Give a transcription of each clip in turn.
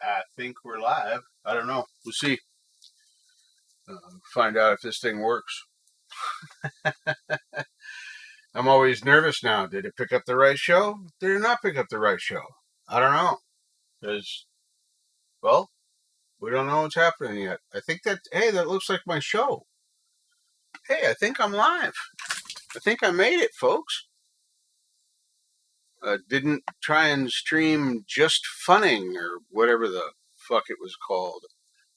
I think we're live. I don't know. We'll see. Find out if this thing works. I'm always nervous now. Did it pick up the right show? Did it not pick up the right show? I don't know. Because, well, we don't know what's happening yet. I think that, hey, that looks like my show. Hey, I think I'm live. I think I made it, folks. Didn't try and stream Just Funning or whatever the fuck it was called.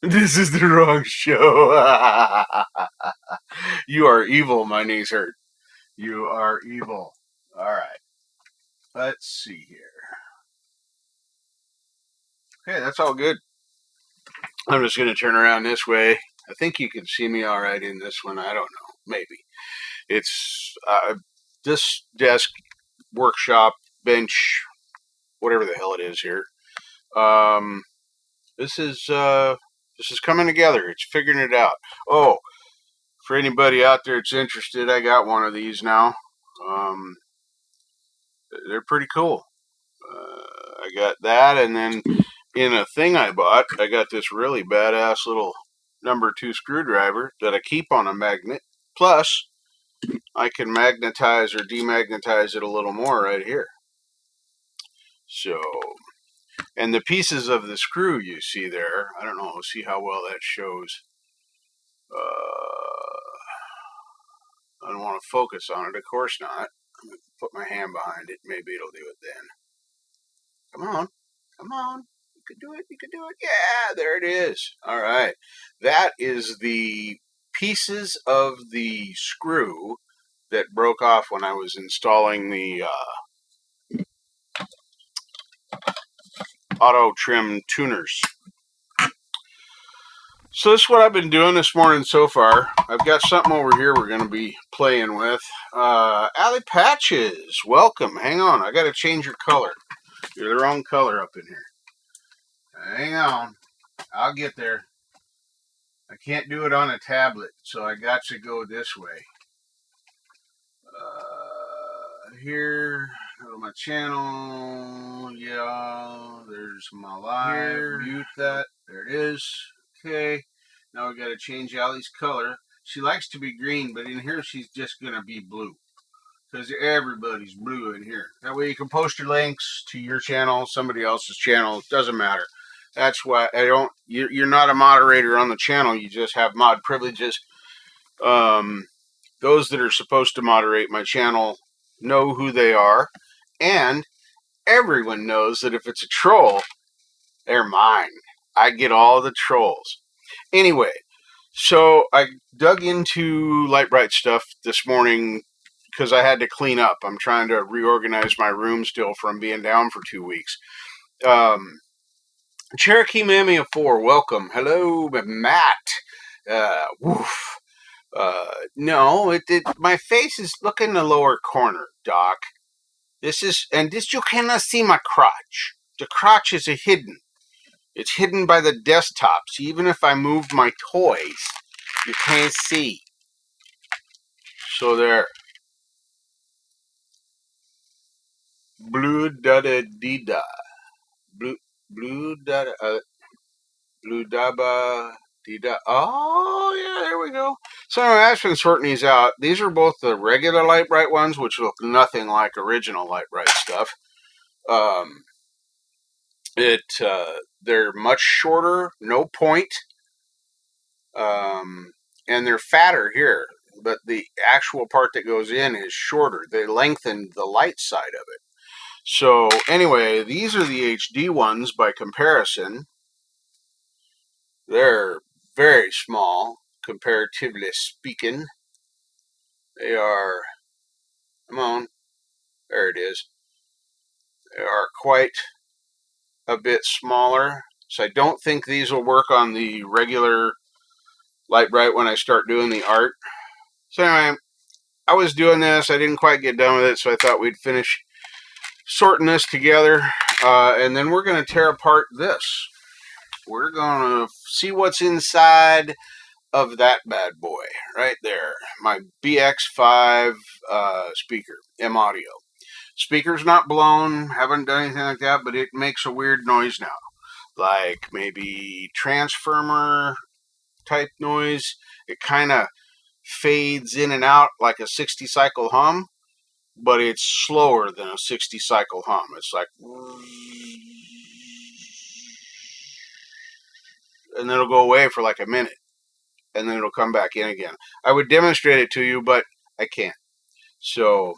This is the wrong show. You are evil. My knees hurt. You are evil. All right. Let's see here. Okay, that's all good. I'm just going to turn around this way. I think you can see me all right in this one. I don't know. Maybe. It's this desk, workshop, bench, whatever the hell it is here. This is coming together. It's figuring it out. Oh, for anybody out there that's interested, I got one of these now. They're pretty cool. I got that, and then in a thing I bought, I got this really badass little number 2 screwdriver that I keep on a magnet. Plus, I can magnetize or demagnetize it a little more right here. So, and the pieces of the screw you see there, I don't know, see how well that shows. I don't want to focus on it, of course not. I'm going to put my hand behind it. Maybe it'll do it then. Come on. Come on. You could do it. You could do it. Yeah, there it is. All right. That is the pieces of the screw that broke off when I was installing the auto trim tuners. So this is what I've been doing this morning so far. I've got something over here we're going to be playing with. Alley Patches, welcome. Hang on. I got to change your color. You're the wrong color up in here. Hang on. I'll get there. I can't do it on a tablet, so I got to go this way. Here, go to my channel. Yeah, there's my live. Here, mute that. There it is. Okay. Now we got to change Allie's color. She likes to be green, but in here she's just going to be blue. Because everybody's blue in here. That way you can post your links to your channel, somebody else's channel. It doesn't matter. That's why I don't. You're not a moderator on the channel. You just have mod privileges. Those that are supposed to moderate my channel know who they are, and everyone knows that if it's a troll, they're mine. I get all the trolls. Anyway, so I dug into Lite-Brite stuff this morning because I had to clean up. I'm trying to reorganize my room still from being down for 2 weeks. Cherokee Mammy 4, welcome. Hello, Matt. Woof. No, my face is look in the lower corner, Doc. This you cannot see my crotch. The crotch is hidden. It's hidden by the desktop. So even if I move my toys, you can't see. So there. Blue dada dida. Blue dada blue daba dida. Oh yeah, there we go. So anyway, I've been sorting these out. These are both the regular Lite-Brite ones, which look nothing like original Lite-Brite stuff. They're much shorter, no point, and they're fatter here. But the actual part that goes in is shorter. They lengthen the light side of it. So anyway, these are the HD ones by comparison. They're very small, comparatively speaking. They are, come on, there it is. They are quite a bit smaller. So I don't think these will work on the regular Lite-Brite when I start doing the art. So anyway, I was doing this. I didn't quite get done with it, so I thought we'd finish sorting this together. And then we're going to tear apart this. We're going to see what's inside of that bad boy right there. My BX5 speaker, M-Audio. Speaker's not blown, haven't done anything like that, but it makes a weird noise now. like maybe transformer type noise. It kind of fades in and out like a 60 cycle hum, but it's slower than a 60 cycle hum. It's like, and then it'll go away for like a minute, and then it'll come back in again. I would demonstrate it to you, but I can't. So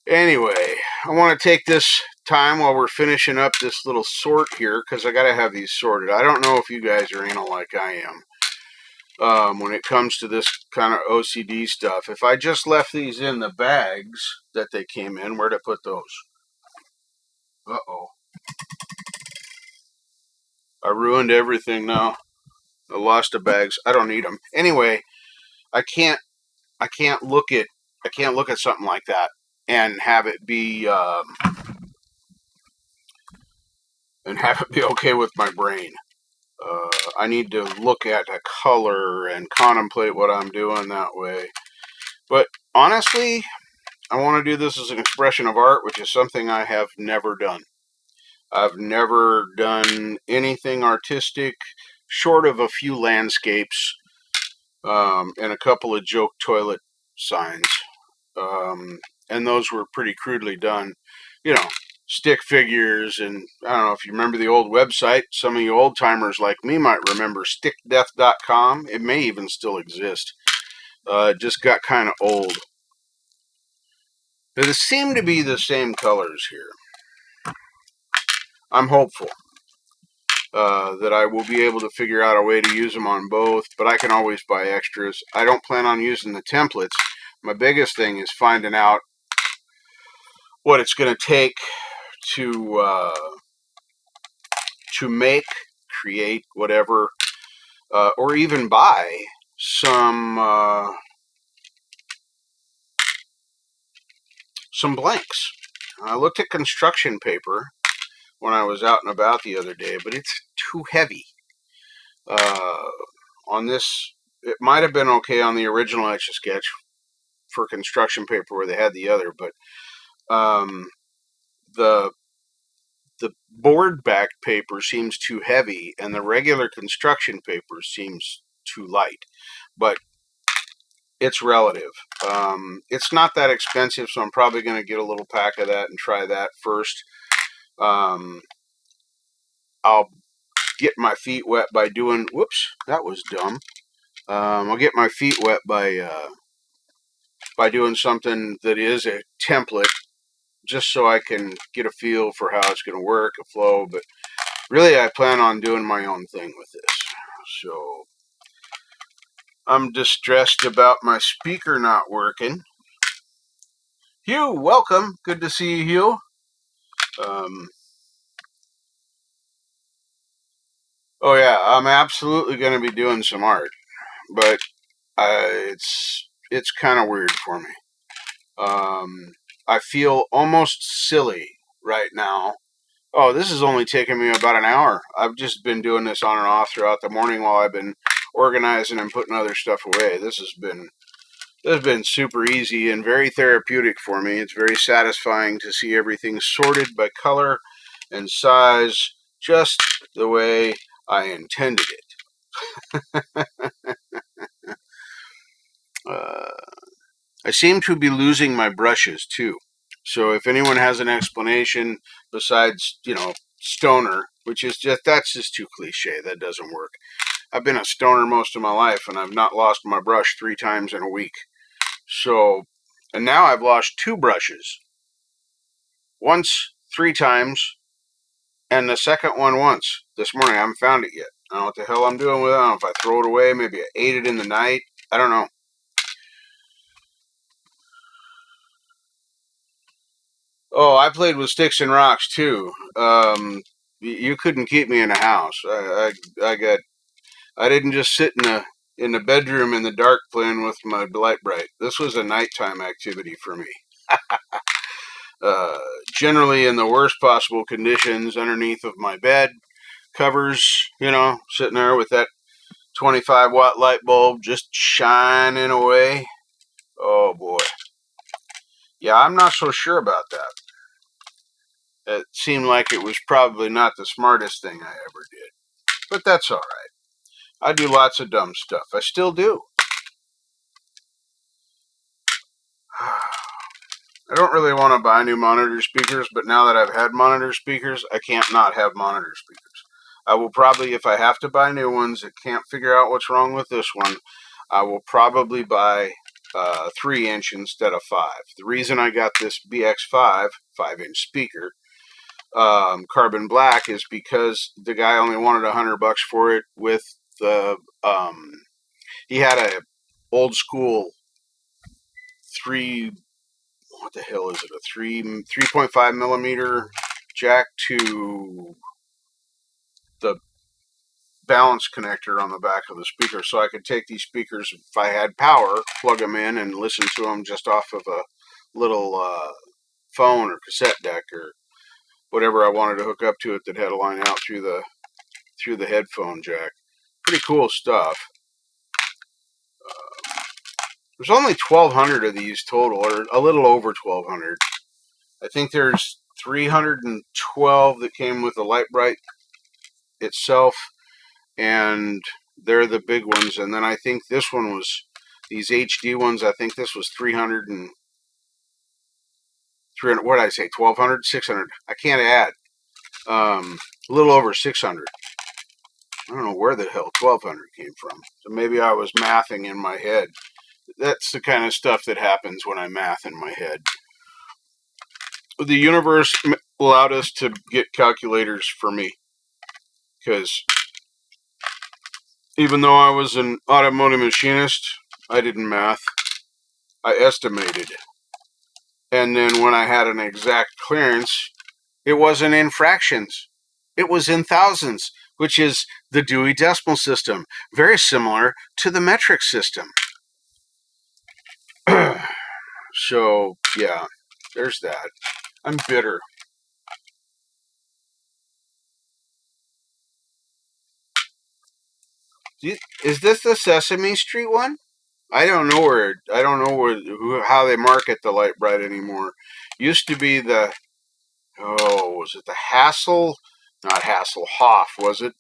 anyway, I want to take this time while we're finishing up this little sort here, because I got to have these sorted. I don't know if you guys are anal like I am when it comes to this kind of OCD stuff. If I just left these in the bags that they came in, where'd I put those? Uh-oh. I ruined everything now. I lost the bags. I don't need them. Anyway, I can't look at something like that and have it be okay with my brain. I need to look at a color and contemplate what I'm doing that way. But honestly, I want to do this as an expression of art, which is something I have never done. I've never done anything artistic short of a few landscapes and a couple of joke toilet signs. And those were pretty crudely done. You know, stick figures, and I don't know if you remember the old website. Some of you old timers like me might remember stickdeath.com. It may even still exist. It just got kind of old. They seem to be the same colors here. I'm hopeful that I will be able to figure out a way to use them on both, but I can always buy extras. I don't plan on using the templates. My biggest thing is finding out what it's going to take to make, create, whatever, or even buy some blanks. I looked at construction paper when I was out and about the other day, but it's too heavy. On this, it might have been okay on the original Etch-a-Sketch for construction paper where they had the other, but the board back paper seems too heavy and the regular construction paper seems too light, but it's relative. It's not that expensive, so I'm probably going to get a little pack of that and try that first. I'll get my feet wet by doing, whoops, that was dumb. I'll get my feet wet by doing something that is a template, just so I can get a feel for how it's going to work, a flow. But really, I plan on doing my own thing with this. So I'm distressed about my speaker not working. Hugh, welcome. Good to see you, Hugh. Oh yeah, I'm absolutely going to be doing some art, but it's kind of weird for me. I feel almost silly right now. Oh, this is only taking me about an hour. I've just been doing this on and off throughout the morning while I've been organizing and putting other stuff away. This has been super easy and very therapeutic for me. It's very satisfying to see everything sorted by color and size, just the way I intended it. I seem to be losing my brushes too. So if anyone has an explanation besides, stoner, which is that's just too cliche. That doesn't work. I've been a stoner most of my life, and I've not lost my brush 3 times in a week. So, and now I've lost 2 brushes. Once 3 times, and the second one once this morning. I haven't found it yet. I don't know what the hell I'm doing with it. I don't know if I throw it away. Maybe I ate it in the night. I don't know. Oh, I played with sticks and rocks too. You couldn't keep me in a house. I didn't just sit in the bedroom in the dark playing with my light bright. This was a nighttime activity for me. Generally in the worst possible conditions underneath of my bed covers, sitting there with that 25-watt light bulb just shining away. Oh boy. Yeah, I'm not so sure about that. It seemed like it was probably not the smartest thing I ever did. But that's all right. I do lots of dumb stuff. I still do. I don't really want to buy new monitor speakers, but now that I've had monitor speakers, I can't not have monitor speakers. I will probably, if I have to buy new ones and can't figure out what's wrong with this one, I will probably buy 3-inch instead of 5. The reason I got this BX5 5-inch speaker, carbon black, is because the guy only wanted $100 for it. With the he had a old school what the hell is it? A 3.5 millimeter jack to the balance connector on the back of the speaker, so I could take these speakers, if I had power, plug them in and listen to them just off of a little phone or cassette deck or whatever I wanted to hook up to it that had a line out through the headphone jack. Pretty cool stuff. There's only 1,200 of these total, or a little over 1,200. I think there's 312 that came with the Light Bright itself, and they're the big ones. And then I think this one was, these HD ones, I think this was 300 and 300, what did I say, 1,200, 600. I can't add. A little over 600. I don't know where the hell 1,200 came from. So maybe I was mathing in my head. That's the kind of stuff that happens when I math in my head. The universe allowed us to get calculators for me, because even though I was an automotive machinist, I didn't math. I estimated. And then when I had an exact clearance, it wasn't in fractions. It was in thousands, which is the Dewey Decimal System. Very similar to the metric system. So, yeah, there's that. I'm bitter. Is this the Sesame Street one? I don't know how they market the Light Bright anymore. Used to be the, was it the Hassel? Not Hasselhoff, was it?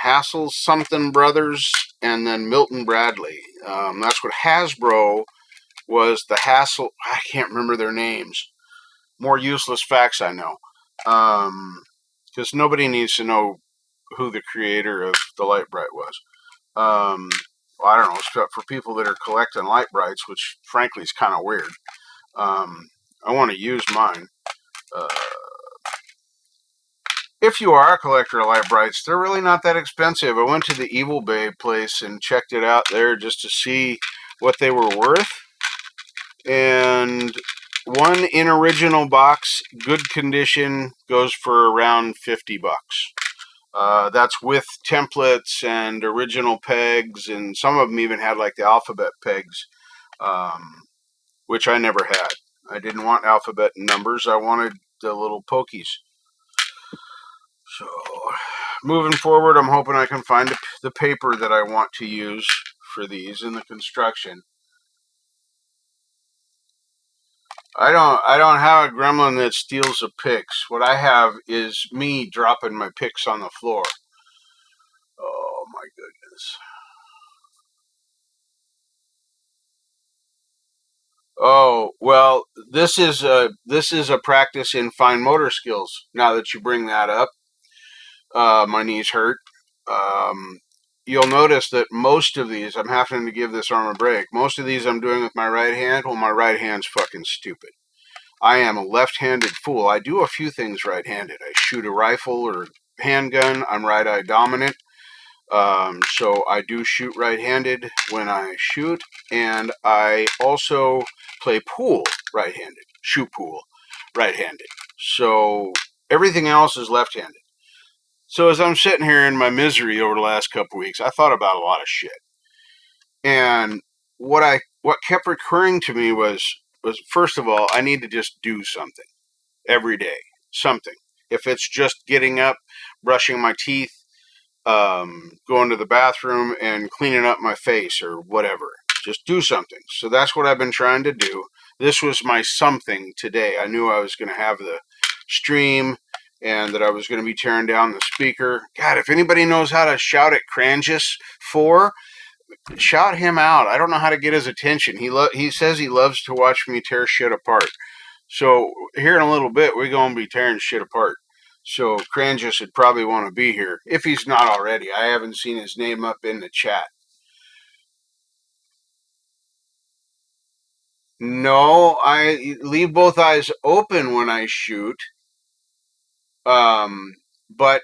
Hassel something brothers, and then Milton Bradley. That's what Hasbro was. The Hassel, I can't remember their names. More useless facts I know. Because nobody needs to know who the creator of the Light Bright was. Well, I don't know, except for people that are collecting Light Brights, which frankly is kind of weird. I want to use mine. If you are a collector of Light Brights, they're really not that expensive. I went to the Evil Bay place and checked it out there just to see what they were worth. And one in original box, good condition, goes for around $50. That's with templates and original pegs, and some of them even had like the alphabet pegs, which I never had. I didn't want alphabet and numbers. I wanted the little pokies. So, moving forward, I'm hoping I can find the paper that I want to use for these in the construction. I don't have a gremlin that steals the picks. What I have is me dropping my picks on the floor. Oh my goodness. Oh, well, this is a practice in fine motor skills. Now that you bring that up, my knees hurt. You'll notice that most of these, I'm having to give this arm a break. Most of these I'm doing with my right hand. Well, my right hand's fucking stupid. I am a left-handed fool. I do a few things right-handed. I shoot a rifle or handgun. I'm right-eye dominant. So I do shoot right-handed when I shoot, and I also play pool right-handed, shoot pool right-handed. So everything else is left-handed. So as I'm sitting here in my misery over the last couple weeks, I thought about a lot of shit. And what kept recurring to me was first of all, I need to just do something every day. Something. If it's just getting up, brushing my teeth, going to the bathroom and cleaning up my face or whatever. Just do something. So that's what I've been trying to do. This was my something today. I knew I was going to have stream, and that I was going to be tearing down the speaker. God, if anybody knows how to shout at Crangus 4, shout him out. I don't know how to get his attention. He says he loves to watch me tear shit apart. So here in a little bit, we're going to be tearing shit apart. So Crangus would probably want to be here, if he's not already. I haven't seen his name up in the chat. No, I leave both eyes open when I shoot. But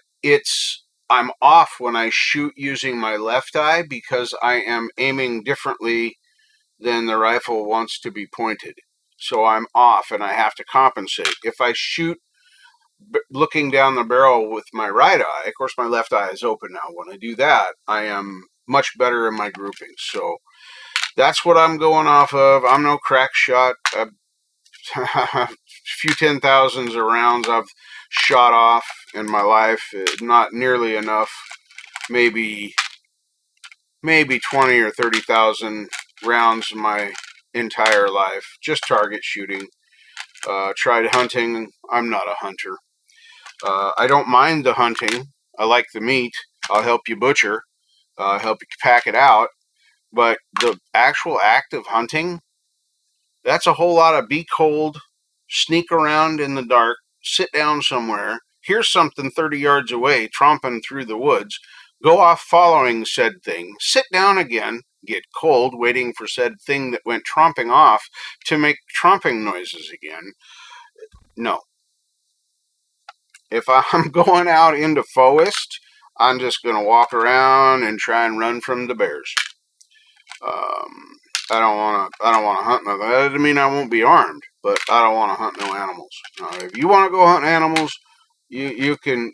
I'm off when I shoot using my left eye because I am aiming differently than the rifle wants to be pointed. So I'm off and I have to compensate. If I shoot looking down the barrel with my right eye, of course my left eye is open now. When I do that, I am much better in my groupings. So that's what I'm going off of. I'm no crack shot. A few 10,000s of rounds I've shot off in my life. Not nearly enough. Maybe 20 or 30,000 rounds in my entire life. Just target shooting. Tried hunting. I'm not a hunter. I don't mind the hunting. I like the meat. I'll help you butcher. Help you pack it out. But the actual act of hunting, that's a whole lot of be cold, sneak around in the dark, sit down somewhere, hear something 30 yards away tromping through the woods, go off following said thing, sit down again, get cold, waiting for said thing that went tromping off to make tromping noises again. No. If I'm going out into forest, I'm just going to walk around and try and run from the bears. I don't want to hunt nothing. That doesn't mean I won't be armed, but I don't want to hunt no animals. If you want to go hunt animals, you can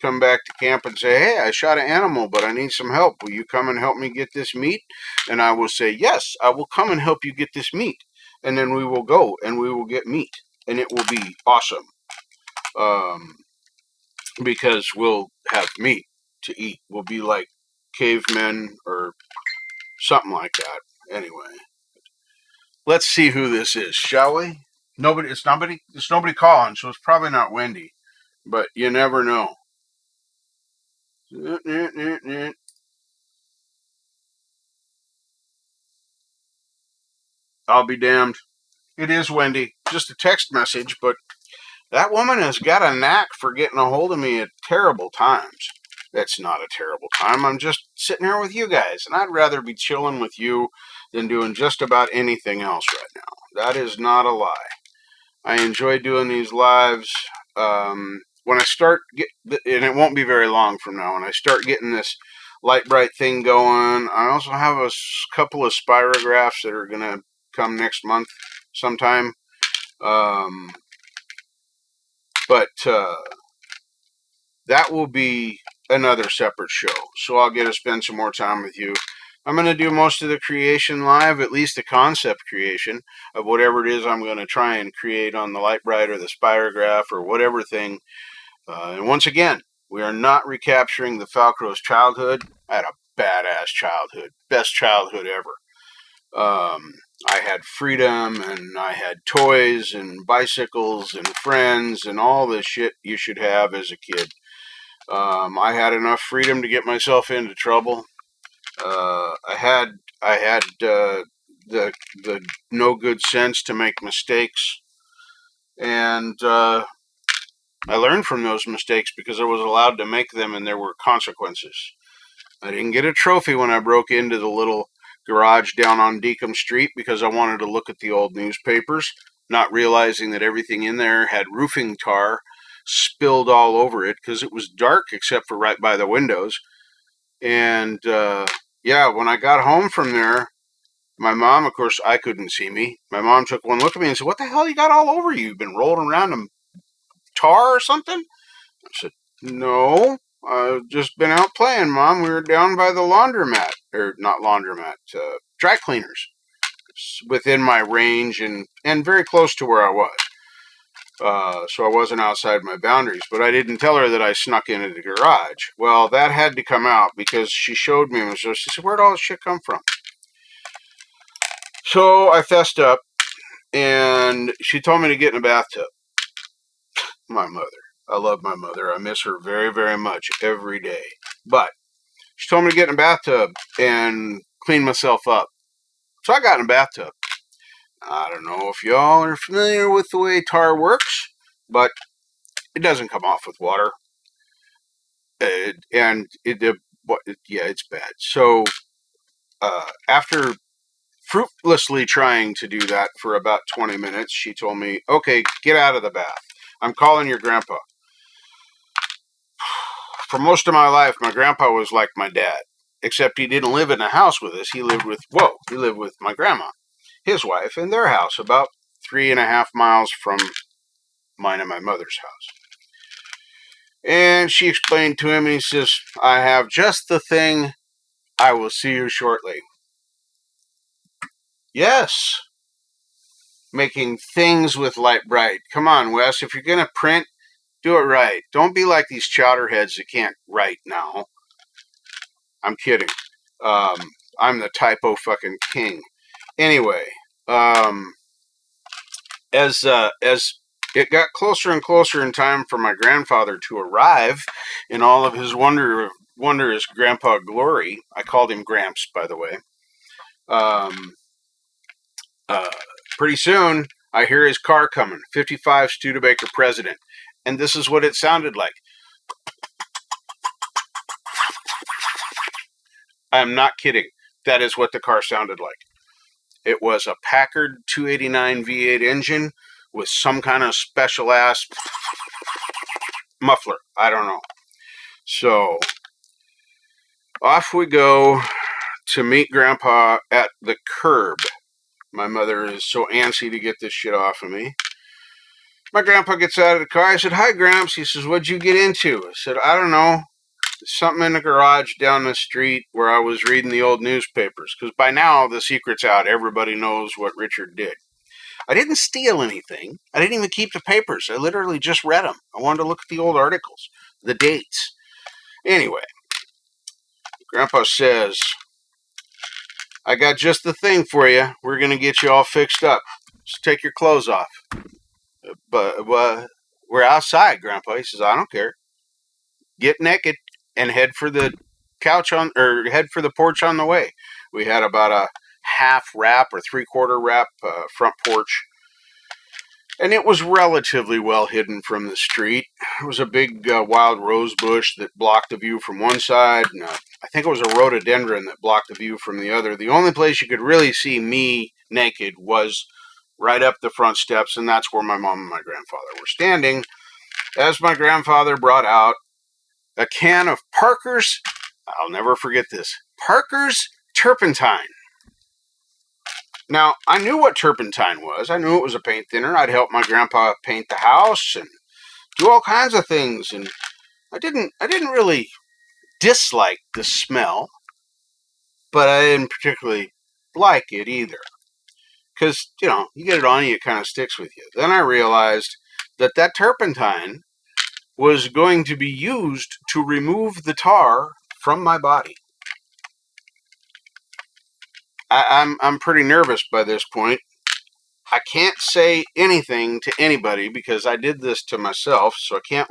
come back to camp and say, hey, I shot an animal, but I need some help. Will you come and help me get this meat? And I will say, yes, I will come and help you get this meat. And then we will go and we will get meat, and it will be awesome. Because we'll have meat to eat. We'll be like cavemen or something like that. Anyway, let's see who this is, shall we? It's nobody calling, so it's probably not Wendy, but you never know. I'll be damned. It is Wendy. Just a text message, but that woman has got a knack for getting a hold of me at terrible times. That's not a terrible time. I'm just sitting here with you guys, and I'd rather be chilling with you than doing just about anything else right now. That is not a lie. I enjoy doing these lives. When I start and it won't be very long from now, when I start getting this light bright thing going, I also have a couple of spirographs that are going to come next month sometime. But that will be another separate show. So I'll get to spend some more time with you. I'm going to do most of the creation live, at least the concept creation of whatever it is I'm going to try and create on the light bright or the spirograph or whatever thing. And once again, we are not recapturing the TheFalcro's childhood. I had a badass childhood. Best childhood ever. I had freedom, and I had toys and bicycles and friends and all the shit you should have as a kid. I had enough freedom to get myself into trouble. I had the no good sense to make mistakes, and I learned from those mistakes because I was allowed to make them, and there were consequences. I didn't get a trophy when I broke into the little garage down on Deacom Street because I wanted to look at the old newspapers, not realizing that everything in there had roofing tar spilled all over it because it was dark except for right by the windows. And yeah, when I got home from there, my mom, of course, I couldn't see me. My mom took one look at me and said, what the hell you got all over you? You've been rolling around in tar or something? I said, no, I've just been out playing, Mom. We were down by the laundromat, or not laundromat, dry cleaners. It's within my range and very close to where I was. So I wasn't outside my boundaries, but I didn't tell her that I snuck into the garage. Well, that had to come out because she showed me, and so she said, where'd all this shit come from? So I fessed up, and she told me to get in a bathtub. my mother. I love my mother. I miss her very, very much every day. But she told me to get in the bathtub and clean myself up. So I got in the bathtub. I don't know if y'all are familiar with the way tar works, but it doesn't come off with water. Yeah, it's bad. So after fruitlessly trying to do that for about 20 minutes, she told me, okay, get out of the bath. I'm calling your grandpa. For most of my life, my grandpa was like my dad, except he didn't live in a house with us. He lived with my grandma, his wife, in their house about 3.5 miles from mine and my mother's house. And she explained to him, and he says, I have just the thing. I will see you shortly. Yes. Making things with light bright. Come on, Wes. If you're going to print, do it right. Don't be like these chowderheads that can't write now. I'm kidding. I'm the typo fucking king. Anyway, as it got closer and closer in time for my grandfather to arrive in all of his wondrous grandpa glory, I called him Gramps, by the way. Pretty soon, I hear his car coming, 55 Studebaker President, and this is what it sounded like. I'm not kidding. That is what the car sounded like. It was a Packard 289 V8 engine with some kind of special ass muffler. I don't know. So off we go to meet Grandpa at the curb. My mother is so antsy to get this shit off of me. My grandpa gets out of the car. I said, hi, Gramps. He says, what'd you get into? I said, I don't know. Something in the garage down the street where I was reading the old newspapers. Because by now, the secret's out. Everybody knows what Richard did. I didn't steal anything. I didn't even keep the papers. I literally just read them. I wanted to look at the old articles, the dates. Anyway, Grandpa says, I got just the thing for you. We're going to get you all fixed up. Just take your clothes off. But we're outside, Grandpa. He says, I don't care. Get naked and head for the head for the porch on the way. We had about a half wrap or 3/4 wrap front porch. And it was relatively well hidden from the street. It was a big wild rose bush that blocked the view from one side. And I think it was a rhododendron that blocked the view from the other. The only place you could really see me naked was right up the front steps, and that's where my mom and my grandfather were standing, as my grandfather brought out a can of Parker's, I'll never forget this, Parker's turpentine. Now, I knew what turpentine was. I knew it was a paint thinner. I'd help my grandpa paint the house and do all kinds of things, and I didn't really dislike the smell, but I didn't particularly like it either. Because, you get it on you, it kind of sticks with you. Then I realized that turpentine was going to be used to remove the tar from my body. I'm pretty nervous by this point. I can't say anything to anybody because I did this to myself, so I can't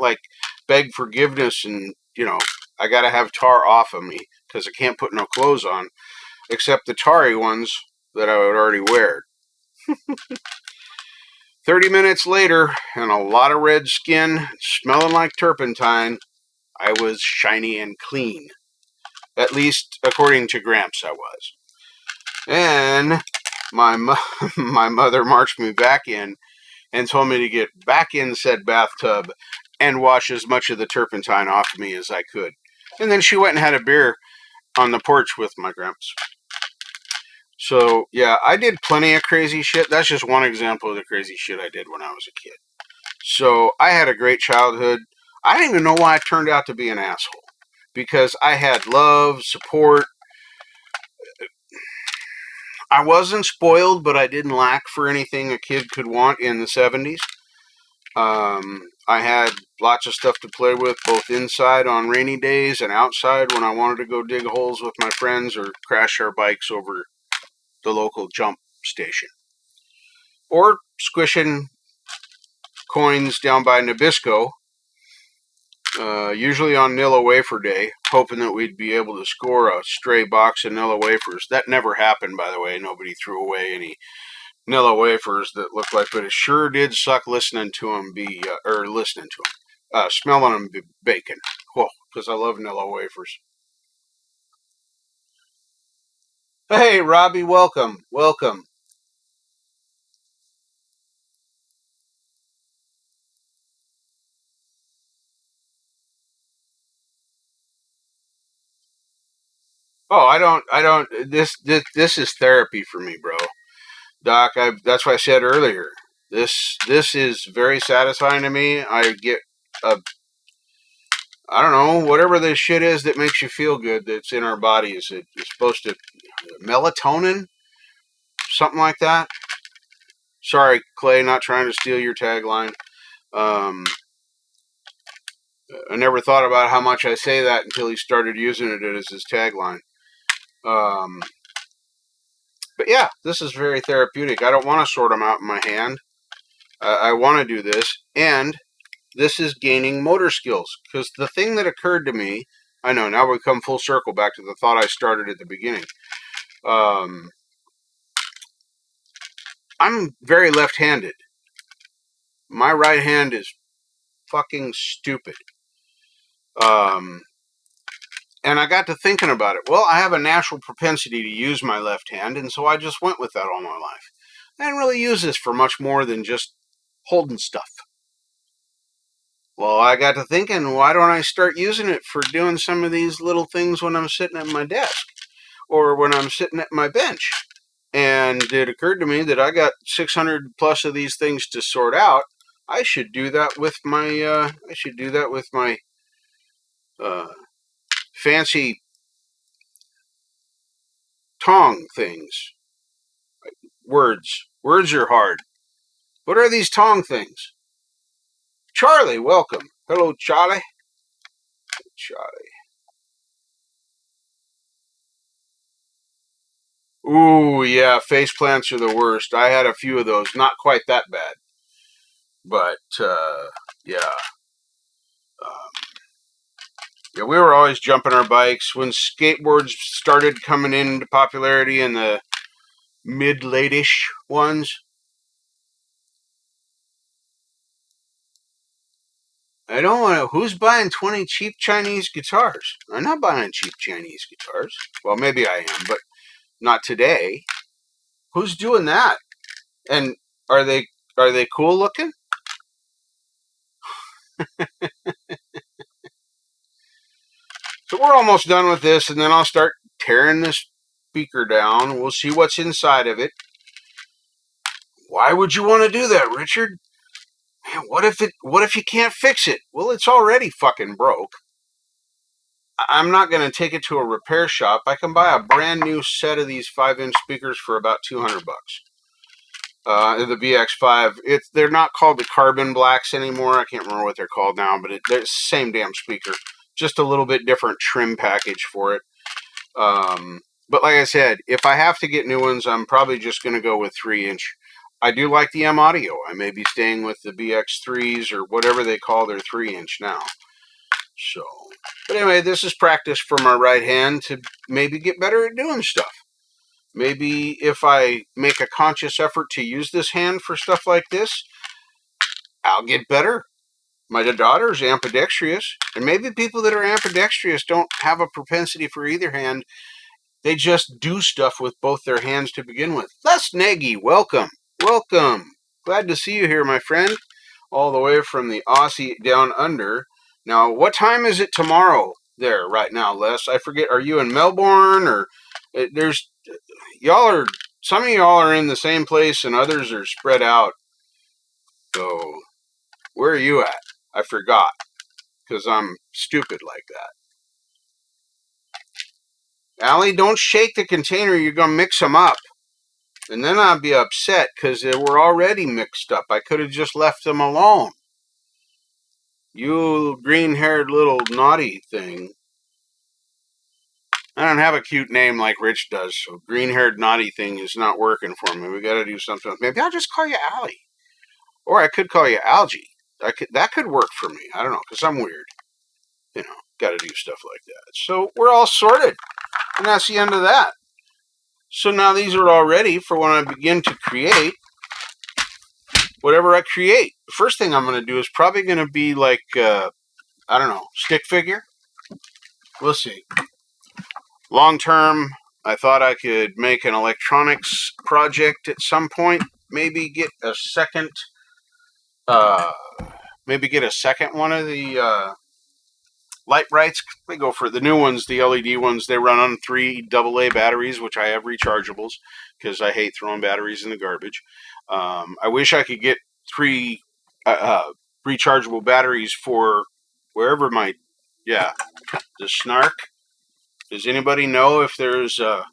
beg forgiveness and, I gotta have tar off of me because I can't put no clothes on except the tarry ones that I would already wear. 30 minutes later, and a lot of red skin, smelling like turpentine, I was shiny and clean. At least, according to Gramps, I was. And my mother marched me back in and told me to get back in said bathtub and wash as much of the turpentine off of me as I could. And then she went and had a beer on the porch with my Gramps. So, yeah, I did plenty of crazy shit. That's just one example of the crazy shit I did when I was a kid. So, I had a great childhood. I don't even know why I turned out to be an asshole. Because I had love, support. I wasn't spoiled, but I didn't lack for anything a kid could want in the 70s. I had lots of stuff to play with, both inside on rainy days and outside when I wanted to go dig holes with my friends or crash our bikes over the local jump station. Or squishing coins down by Nabisco, usually on Nilla Wafer Day, hoping that we'd be able to score a stray box of Nilla wafers. That never happened, by the way. Nobody threw away any Nilla wafers that looked like, but it sure did suck listening to them smelling them be bacon. Whoa, because I love Nilla wafers. Hey, Robbie, welcome, welcome. Oh, I don't. This is therapy for me, bro. Doc, that's what I said earlier. This is very satisfying to me. I get I don't know, whatever this shit is that makes you feel good that's in our bodies. It's supposed to, melatonin, something like that. Sorry, Clay, not trying to steal your tagline. I never thought about how much I say that until he started using it as his tagline. But yeah, this is very therapeutic. I don't want to sort them out in my hand. I want to do this, and this is gaining motor skills. Because the thing that occurred to me, I know, now we come full circle back to the thought I started at the beginning. I'm very left-handed. My right hand is fucking stupid. And I got to thinking about it. Well, I have a natural propensity to use my left hand, and so I just went with that all my life. I didn't really use this for much more than just holding stuff. Well, I got to thinking, why don't I start using it for doing some of these little things when I'm sitting at my desk or when I'm sitting at my bench? And it occurred to me that I got 600 plus of these things to sort out. I should do that with my fancy tong things. Words are hard. What are these tong things? Charlie, welcome. Hello, Charlie. Charlie. Ooh, yeah, face plants are the worst. I had a few of those. Not quite that bad. But, yeah. Yeah, we were always jumping our bikes. When skateboards started coming into popularity in the mid-late-ish ones, I don't want to. Who's buying 20 cheap Chinese guitars? I'm not buying cheap Chinese guitars. Well, maybe I am, but not today. Who's doing that? And are they cool looking? So we're almost done with this, and then I'll start tearing this speaker down. We'll see what's inside of it. Why would you want to do that, Richard? Man, what if you can't fix it? Well, it's already fucking broke. I'm not going to take it to a repair shop. I can buy a brand new set of these 5-inch speakers for about $200. The BX5. They're not called the Carbon Blacks anymore. I can't remember what they're called now, but they're the same damn speaker. Just a little bit different trim package for it. But like I said, if I have to get new ones, I'm probably just going to go with 3-inch. I do like the M-Audio. I may be staying with the BX3s or whatever they call their 3-inch now. So, but anyway, this is practice for my right hand to maybe get better at doing stuff. Maybe if I make a conscious effort to use this hand for stuff like this, I'll get better. My daughter's ambidextrous, and maybe people that are ambidextrous don't have a propensity for either hand. They just do stuff with both their hands to begin with. Les Nagy, welcome. Welcome. Glad to see you here, my friend. All the way from the Aussie down under. Now, what time is it tomorrow there right now, Les? I forget. Are you in Melbourne or some of y'all are in the same place and others are spread out. So, where are you at? I forgot because I'm stupid like that. Allie, don't shake the container. You're going to mix them up. And then I'd be upset because they were already mixed up. I could have just left them alone. You green-haired little naughty thing. I don't have a cute name like Rich does, so green-haired naughty thing is not working for me. We got to do something. Maybe I'll just call you Allie. Or I could call you algae. That could work for me. I don't know, because I'm weird. You know, got to do stuff like that. So we're all sorted. And that's the end of that. So now these are all ready for when I begin to create whatever I create. The first thing I'm going to do is probably going to be like, I don't know, stick figure. We'll see. Long term, I thought I could make an electronics project at some point. Maybe get a second, one of the light brights. They go for the new ones, the LED ones. They run on 3 AA batteries, which I have rechargeables because I hate throwing batteries in the garbage. I wish I could get 3 rechargeable batteries for wherever the snark. Does anybody know if there's a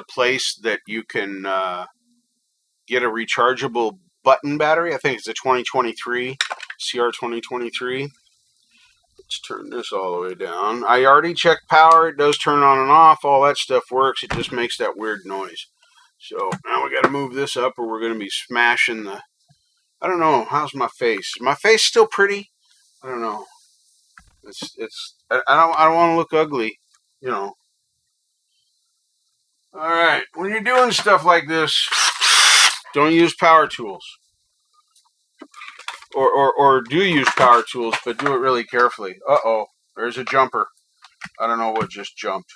place that you can get a rechargeable button battery? I think it's a 2023 CR 2023. Let's turn this all the way down. I already checked power. It does turn on and off. All that stuff works. It just makes that weird noise. So now we got to move this up, or we're going to be smashing the. I don't know. How's my face? Is my face still pretty? I don't know. I don't want to look ugly. You know. All right. When you're doing stuff like this, don't use power tools. Or do use power tools, but do it really carefully. Uh-oh. There's a jumper. I don't know what just jumped.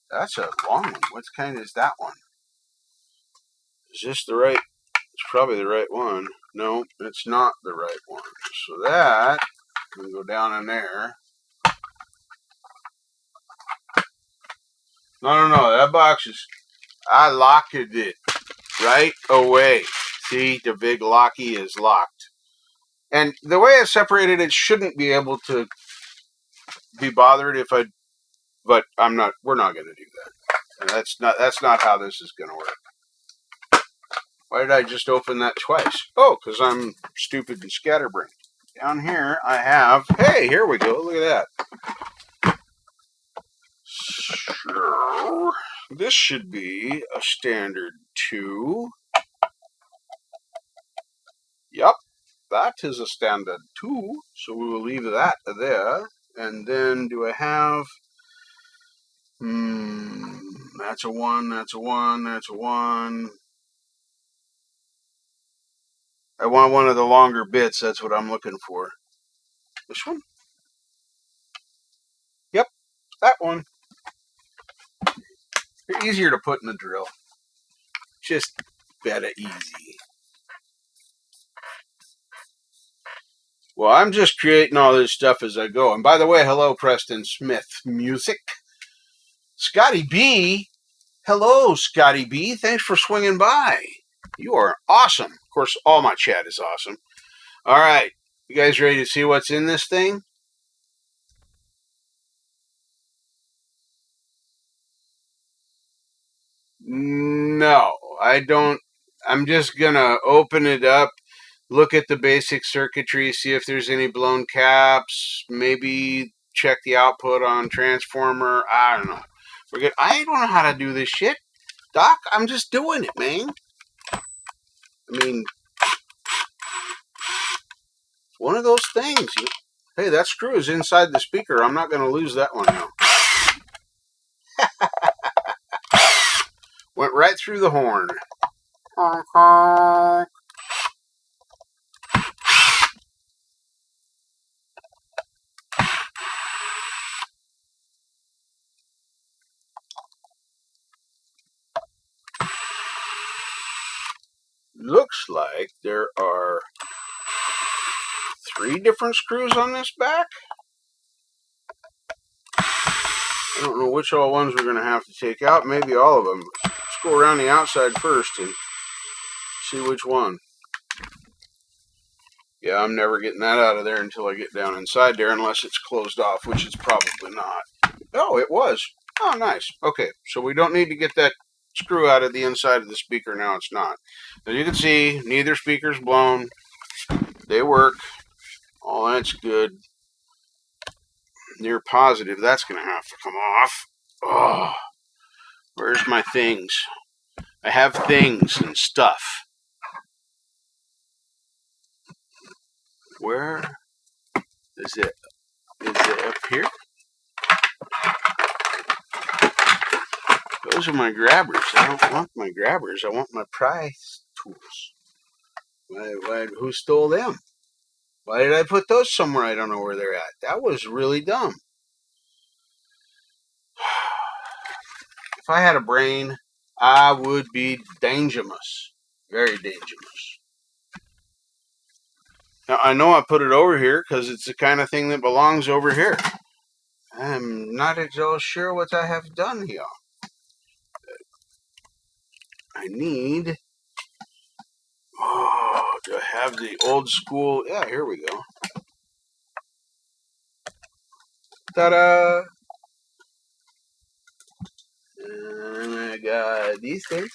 That's a long one. What kind is that one? Is this the right? It's probably the right one. No, it's not the right one. So that can go down in there. No. That box is. I locked it right away. See, the big locky is locked. And the way I separated it shouldn't be able to be bothered if I. But I'm not. We're not going to do that. And that's not how this is going to work. Why did I just open that twice? Oh, because I'm stupid and scatterbrained. Down here, I have. Hey, here we go. Look at that. So, this should be a standard 2. Yep, that is a standard 2. So we will leave that there. And then do I have. That's a 1, that's a 1, that's a 1. I want one of the longer bits. That's what I'm looking for. This one? Yep, that one. They're easier to put in the drill. Just better easy. Well, I'm just creating all this stuff as I go. And by the way, hello, Preston Smith Music. Scotty B. Hello, Scotty B. Thanks for swinging by. You are awesome. Of course, all my chat is awesome. All right. You guys ready to see what's in this thing? No, I don't. I'm just going to open it up, look at the basic circuitry, see if there's any blown caps, maybe check the output on transformer. I don't know. Forget. I don't know how to do this shit. Doc, I'm just doing it, man. I mean, one of those things. Hey, that screw is inside the speaker. I'm not going to lose that one now. Went right through the horn. Looks like there are 3 different screws on this back. I don't know which all ones we're going to have to take out. Maybe all of them. Let's go around the outside first and see which one. Yeah, I'm never getting that out of there until I get down inside there, unless it's closed off, which it's probably not. Oh, it was. Oh, nice. Okay, so we don't need to get that screw out of the inside of the speaker now. It's not. As you can see, neither speaker's blown. They work. Oh, that's good. Near positive. That's going to have to come off. Oh, where's my things? I have things and stuff. Where is it? Is it up here? Those are my grabbers. I don't want my grabbers. I want my pry tools. Who stole them? Why did I put those somewhere I don't know where they're at? That was really dumb. If I had a brain, I would be dangerous. Very dangerous. Now, I know I put it over here because it's the kind of thing that belongs over here. I'm not at all sure what I have done here. I need... Oh, do I have the old school... Yeah, here we go. Ta-da! And I got these things.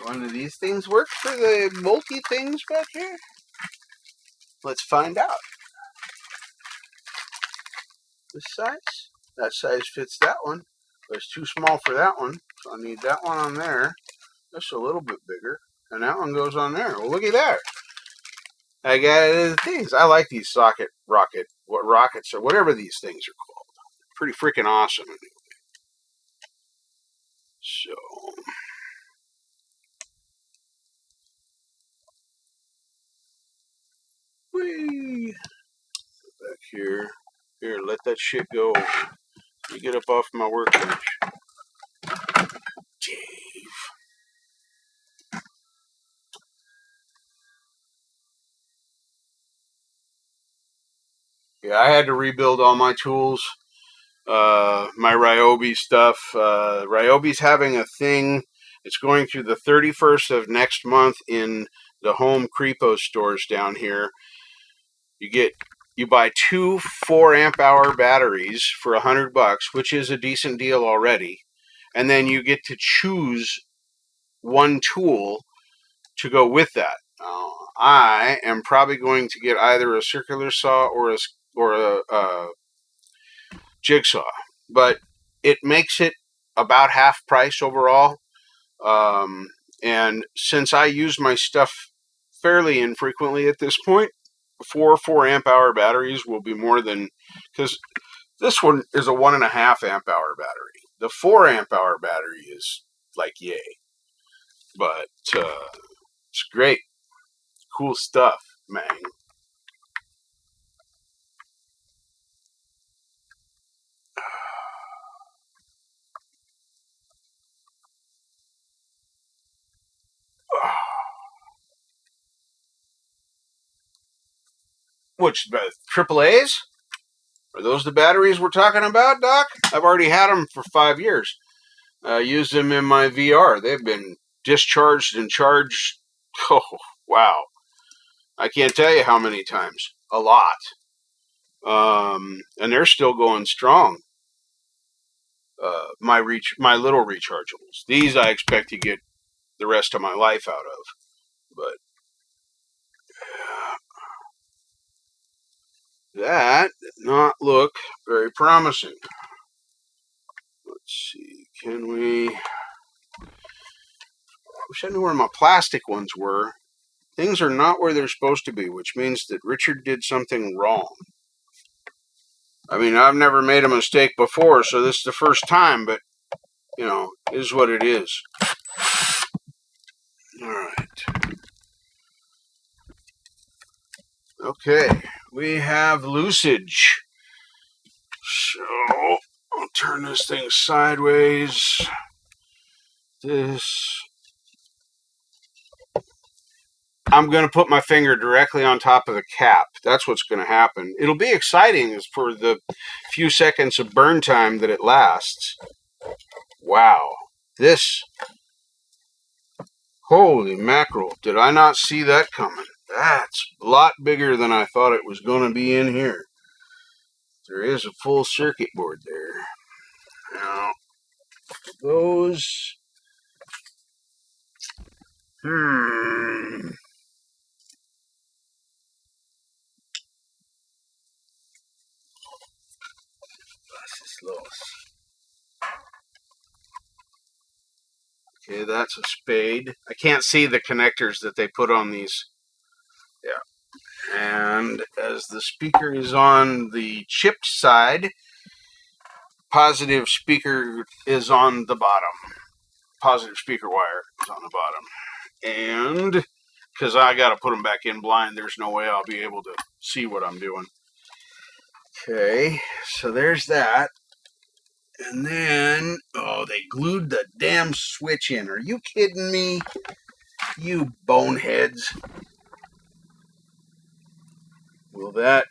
One of these things work for the multi things back here? Let's find out. This size? That size fits that one. But it's too small for that one. So I need that one on there. Just a little bit bigger. And that one goes on there. Well, look at that. I got things. I like these rockets or whatever these things are called. Pretty freaking awesome anyway. So... Whee! Back here. Here, let that shit go. You get up off my workbench. Dave. Yeah, I had to rebuild all my tools. My Ryobi stuff. Ryobi's having a thing. It's going through the 31st of next month in the home Creepo stores down here. You buy 2 4-amp-hour batteries for $100, which is a decent deal already, and then you get to choose one tool to go with that. I am probably going to get either a circular saw or a jigsaw, but it makes it about half price overall. And since I use my stuff fairly infrequently at this point, 4-amp-hour batteries will be more than, because this one is a 1.5-amp-hour battery. The 4-amp-hour battery is like yay, but it's great, cool stuff, man. Which AAA's? Are those the batteries we're talking about, Doc? I've already had them for 5 years. I used them in my VR. They've been discharged and charged. Oh, wow. I can't tell you how many times. A lot. And they're still going strong. My little rechargeables. These I expect to get the rest of my life out of. But that did not look very promising. Let's see. Can we... I wish I knew where my plastic ones were. Things are not where they're supposed to be, which means that Richard did something wrong. I mean, I've never made a mistake before, so this is the first time, but, you know, it is what it is. All right. Okay, we have loosage. So, I'll turn this thing sideways. I'm going to put my finger directly on top of the cap. That's what's going to happen. It'll be exciting for the few seconds of burn time that it lasts. Wow. Holy mackerel. Did I not see that coming? That's a lot bigger than I thought it was going to be in here. There is a full circuit board there. Now, those... Okay, that's a spade. I can't see the connectors that they put on these. Yeah. And as the speaker is on the chipped side, positive speaker is on the bottom. Positive speaker wire is on the bottom. And because I got to put them back in blind, there's no way I'll be able to see what I'm doing. Okay, so there's that. And then, oh, they glued the damn switch in. Are you kidding me? You boneheads. Will that...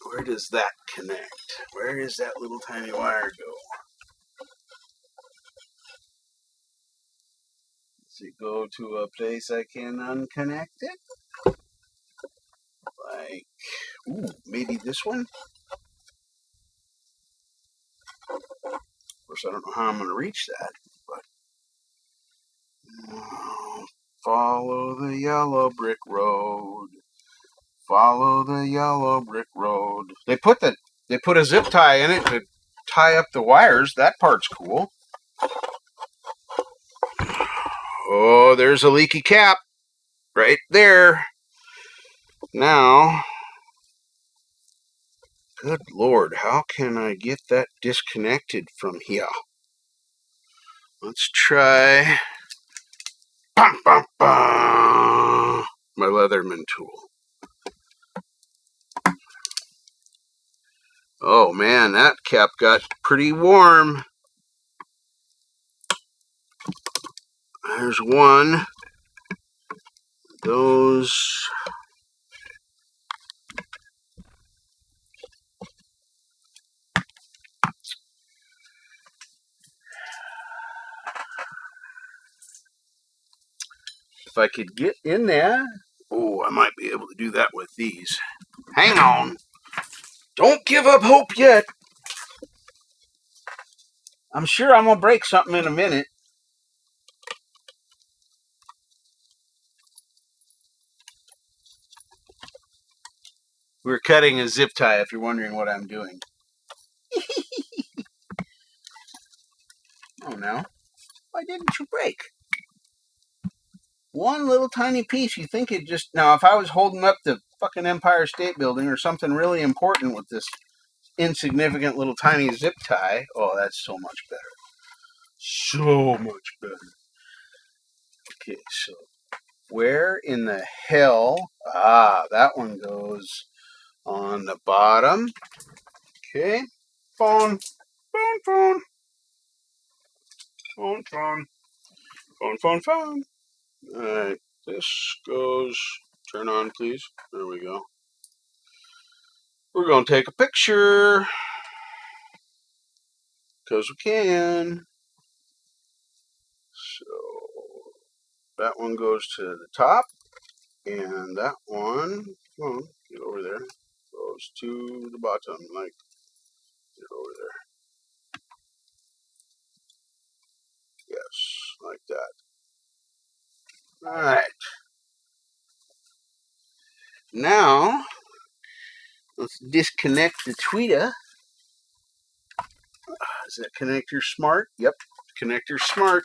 Where does that connect? Where does that little tiny wire go? Does it go to a place I can unconnect it? Like, ooh, maybe this one? Of course, I don't know how I'm going to reach that, but... Follow the yellow brick road. Follow the yellow brick road. They put a zip tie in it to tie up the wires. That part's cool. Oh, there's a leaky cap right there. Now, good Lord, how can I get that disconnected from here? Let's try bum, bum, bum, my Leatherman tool. Oh man, that cap got pretty warm. There's one. Those. If I could get in there. Oh, I might be able to do that with these. Hang on. Don't give up hope yet. I'm sure I'm going to break something in a minute. We're cutting a zip tie if you're wondering what I'm doing. Oh no. Why didn't you break? One little tiny piece. You think it just... Now, if I was holding up the fucking Empire State Building or something really important with this insignificant little tiny zip tie, oh, that's so much better. So much better. Okay, so where in the hell... Ah, that one goes on the bottom. Okay. Phone. Phone, phone. Phone, phone. Phone, phone, phone. Alright, this goes... Turn on, please. There we go. We're going to take a picture. Because we can. So, that one goes to the top. And that one, come on, get over there, goes to the bottom. Like, get over there. Yes, like that. Alright. Now, let's disconnect the tweeter. Is that connector smart? Yep, connector smart.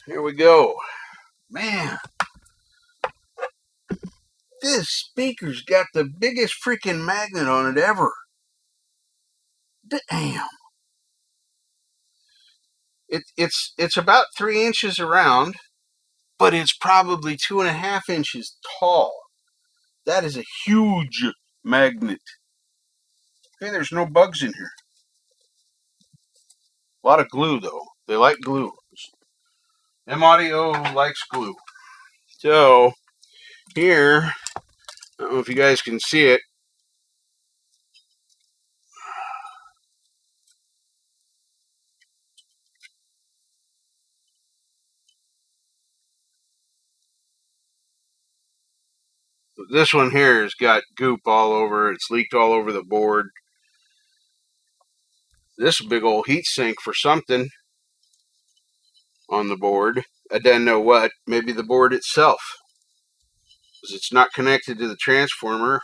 Here we go. Man, this speaker's got the biggest freaking magnet on it ever. Damn. It's about 3 inches around, but it's probably 2.5 inches tall. That is a huge magnet. Okay, there's no bugs in here. A lot of glue, though. They like glue. M-Audio likes glue. So, here, I don't know if you guys can see it. This one here has got goop all over. It's leaked all over the board. This big old heat sink for something on the board. I don't know what. Maybe the board itself. Because it's not connected to the transformer.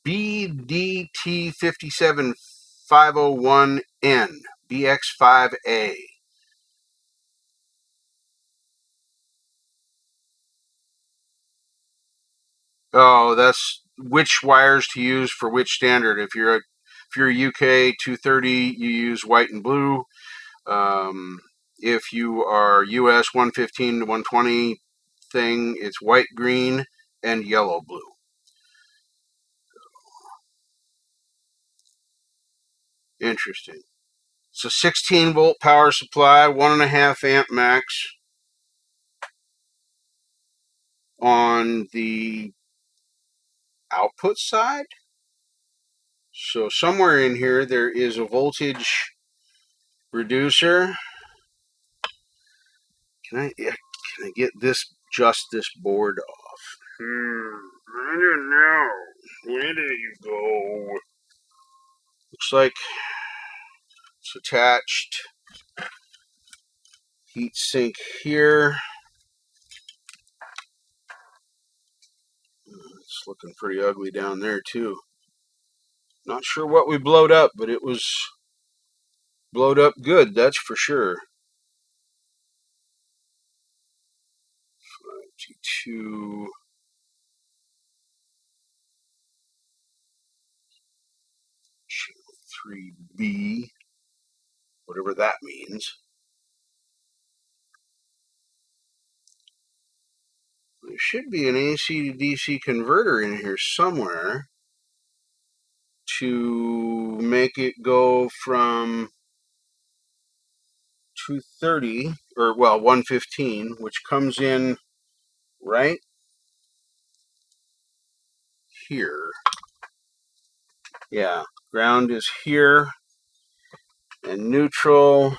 BDT57501N. BX5A. Oh, that's which wires to use for which standard. If you're a UK 230, you use white and blue. If you are US 115 to 120 thing, it's white, green, and yellow, blue. Interesting. It's a 16 volt power supply, 1.5 amp max on the output side. So somewhere in here there is a voltage reducer. Can I get this board off? I don't know. Where did you go? Looks like it's attached. Heat sink here. It's looking pretty ugly down there too. Not sure what we blowed up, but it was blowed up good, that's for sure. 52. 3B, whatever that means. There should be an AC to DC converter in here somewhere to make it go from 230, or well, 115, which comes in right here. Yeah, ground is here, and neutral,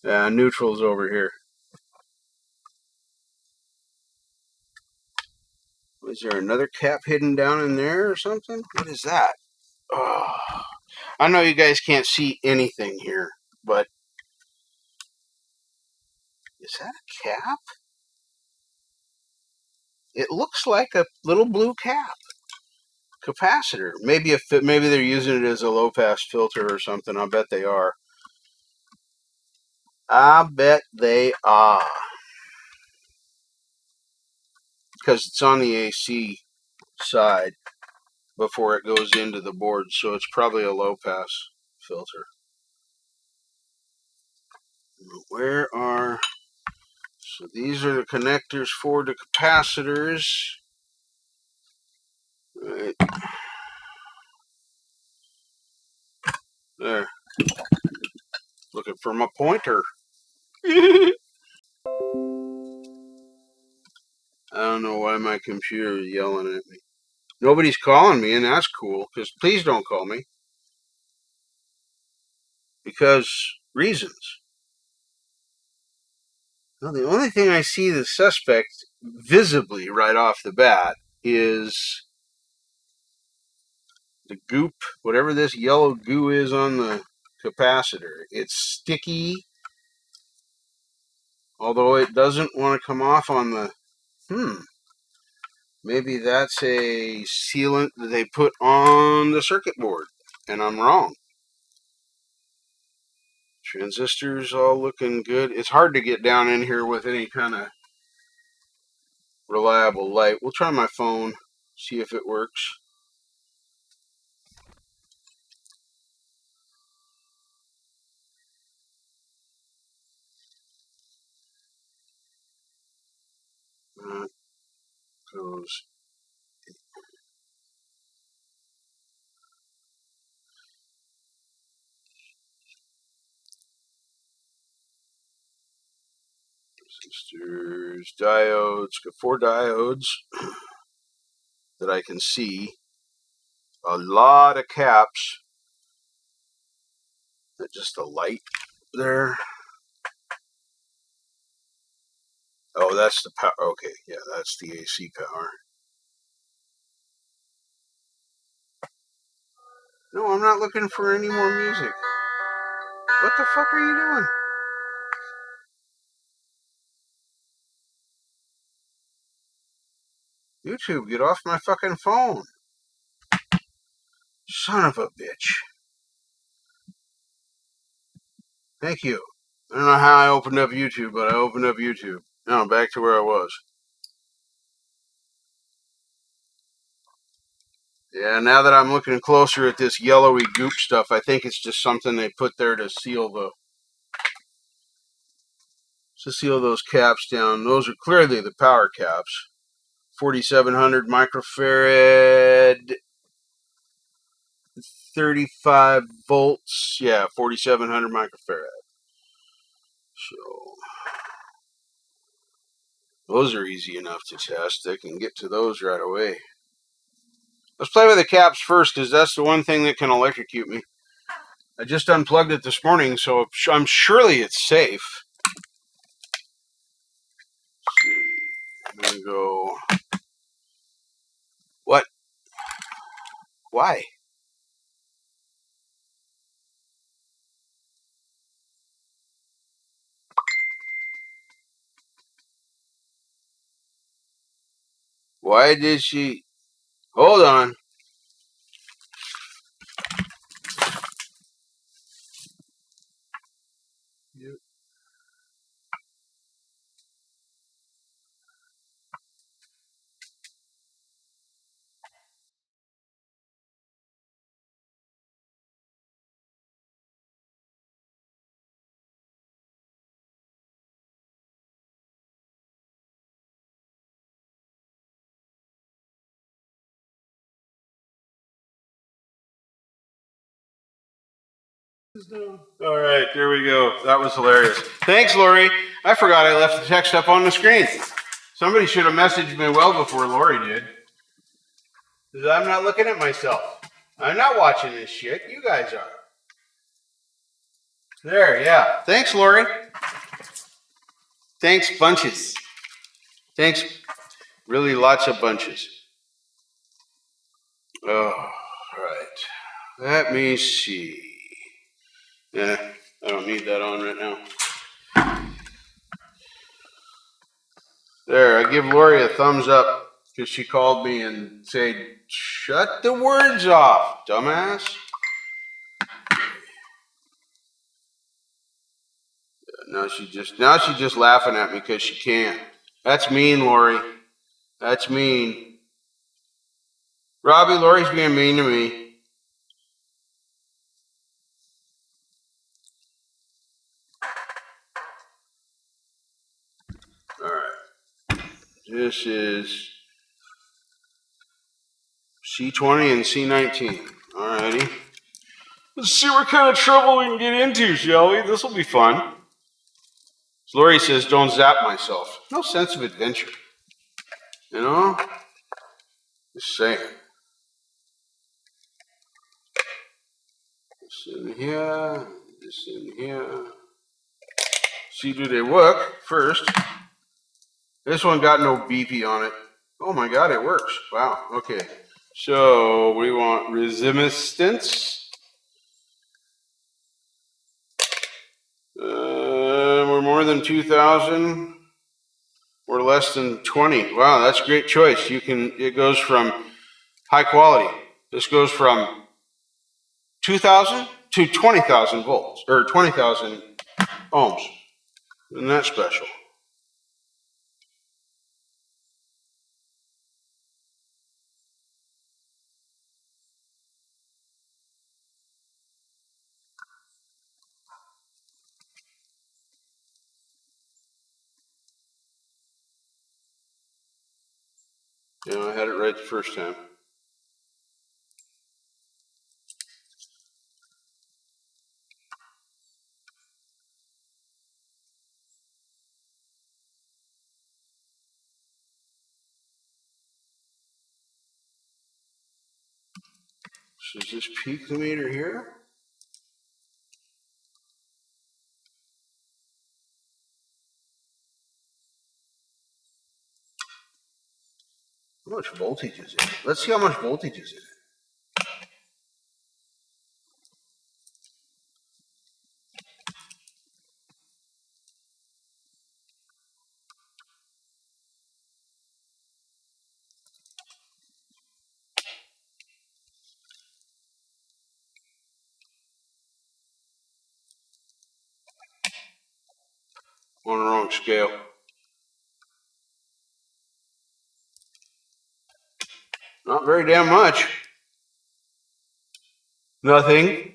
neutral's over here. Is there another cap hidden down in there or something? What is that? Oh, I know you guys can't see anything here, but is that a cap? It looks like a little blue cap. Capacitor. Maybe they're using it as a low pass filter or something. I bet they are. I bet they are. Because it's on the AC side before it goes into the board, so it's probably a low pass filter. So these are the connectors for the capacitors. Right there. Looking for my pointer. I don't know why my computer is yelling at me. Nobody's calling me, and that's cool, because please don't call me. Because reasons. Well, the only thing I see the suspect visibly right off the bat is the goop, whatever this yellow goo is on the capacitor. It's sticky, although it doesn't want to come off on the, maybe that's a sealant that they put on the circuit board, and I'm wrong. Transistors all looking good. It's hard to get down in here with any kind of reliable light. We'll try my phone, see if it works. Goes. Resistors, diodes, got 4 diodes that I can see. A lot of caps. Just a light there. Oh, that's the power. Okay, yeah, that's the AC power. No, I'm not looking for any more music. What the fuck are you doing? YouTube, get off my fucking phone. Son of a bitch. Thank you. I don't know how I opened up YouTube, but I opened up YouTube. Now back to where I was. Yeah, now that I'm looking closer at this yellowy goop stuff, I think it's just something they put there to seal those caps down. Those are clearly the power caps. 4700 microfarad, 35 volts. Yeah, 4700 microfarad. So those are easy enough to test. I can get to those right away. Let's play with the caps first, because that's the one thing that can electrocute me. I just unplugged it this morning, so I'm surely it's safe. Let's see. I'm gonna go. What? Why? Why did she? Hold on. All right, there we go. That was hilarious. Thanks, Lori. I forgot I left the text up on the screen. Somebody should have messaged me well before Lori did. Because I'm not looking at myself. I'm not watching this shit. You guys are. There, yeah. Thanks, Lori. Thanks, bunches. Thanks, really lots of bunches. Oh, right. Let me see. I don't need that on right now. There, I give Lori a thumbs up because she called me and said, "Shut the words off, dumbass." Now she's just laughing at me because she can. That's mean, Lori. That's mean. Robbie, Lori's being mean to me. All right. This is C20 and C19. Alrighty. Let's see what kind of trouble we can get into, shall we? This will be fun. Lori says, "Don't zap myself." No sense of adventure. You know? Just saying. This in here. This in here. See, do they work first? This one got no beepy on it. Oh my god, it works. Wow, okay. So we want resistance. We're more than 2,000. We're less than 20. Wow, that's a great choice. It goes from high quality. This goes from 2,000 to 20,000 volts, or 20,000 ohms. Isn't that special? You know, I had it right the first time. So is this peak the meter here? How much voltage is it? Let's see how much voltage is in it. wrong scale. Not very damn much. Nothing.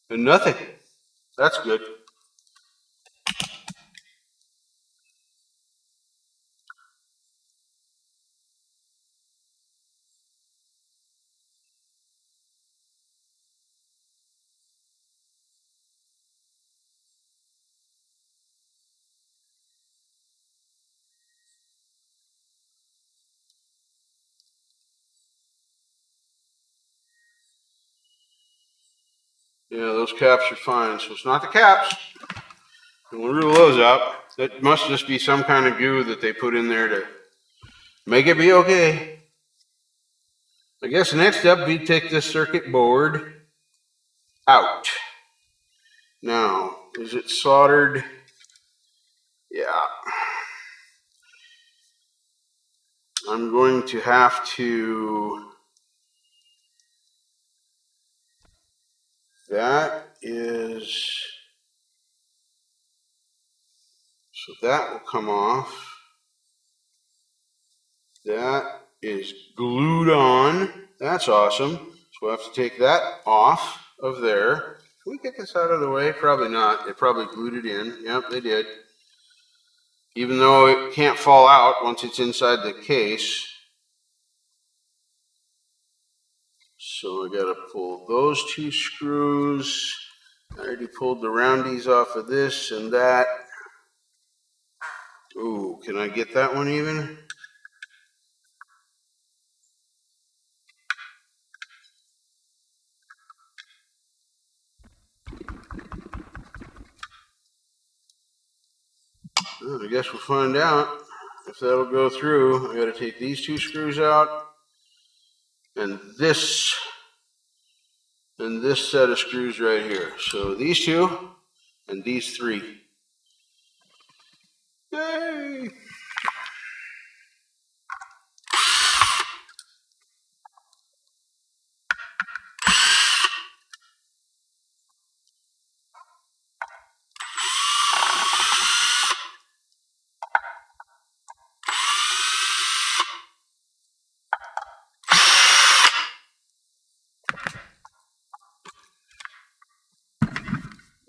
And nothing. That's good. Yeah, those caps are fine. So it's not the caps. And we'll rule those out. That must just be some kind of goo that they put in there to make it be okay. I guess next up we take this circuit board out. Now, is it soldered? Yeah. I'm going to have to... That is... So that will come off. That is glued on. That's awesome. So we'll have to take that off of there. Can we get this out of the way? Probably not. They probably glued it in. Yep, they did. Even though it can't fall out once it's inside the case. So I gotta pull those two screws. I already pulled the roundies off of this and that. Ooh, can I get that one even? Well, I guess we'll find out if that'll go through. I gotta take these two screws out and this set of screws right here. So these two and these three. Yay!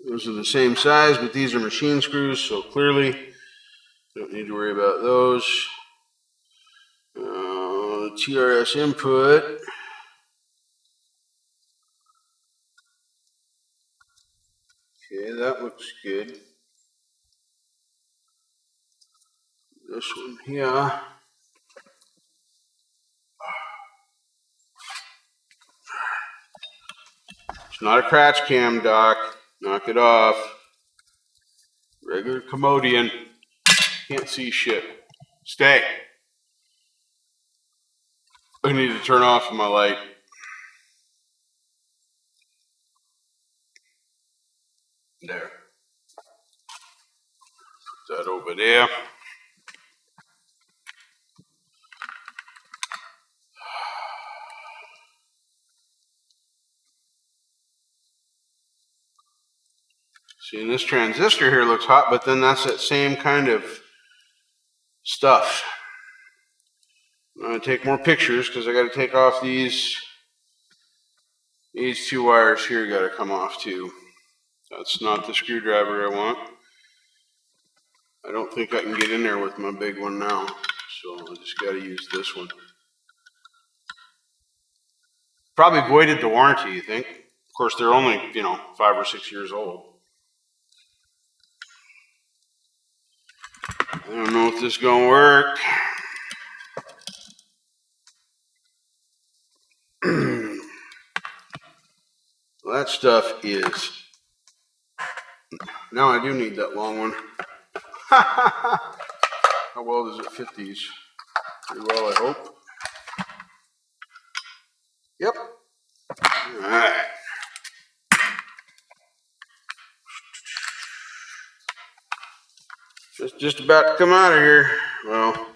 Those are the same size, but these are machine screws, so clearly don't need to worry about those. TRS input. Okay, that looks good. This one here. It's not a cratch cam, Doc. Knock it off. Regular commodian. Can't see shit. Stay. I need to turn off my light. There. Put that over there. See, and this transistor here looks hot, but then that's that same kind of stuff. I'm going to take more pictures because I got to take off these two wires here got to come off too. That's not the screwdriver I want. I don't think I can get in there with my big one now, so I just got to use this one. Probably voided the warranty, you think? Of course, they're only, 5 or 6 years old. I don't know if this is going to work. Well, that stuff is... Now I do need that long one. How well does it fit these? Pretty well, I hope. Yep. All right. Just about to come out of here. Well,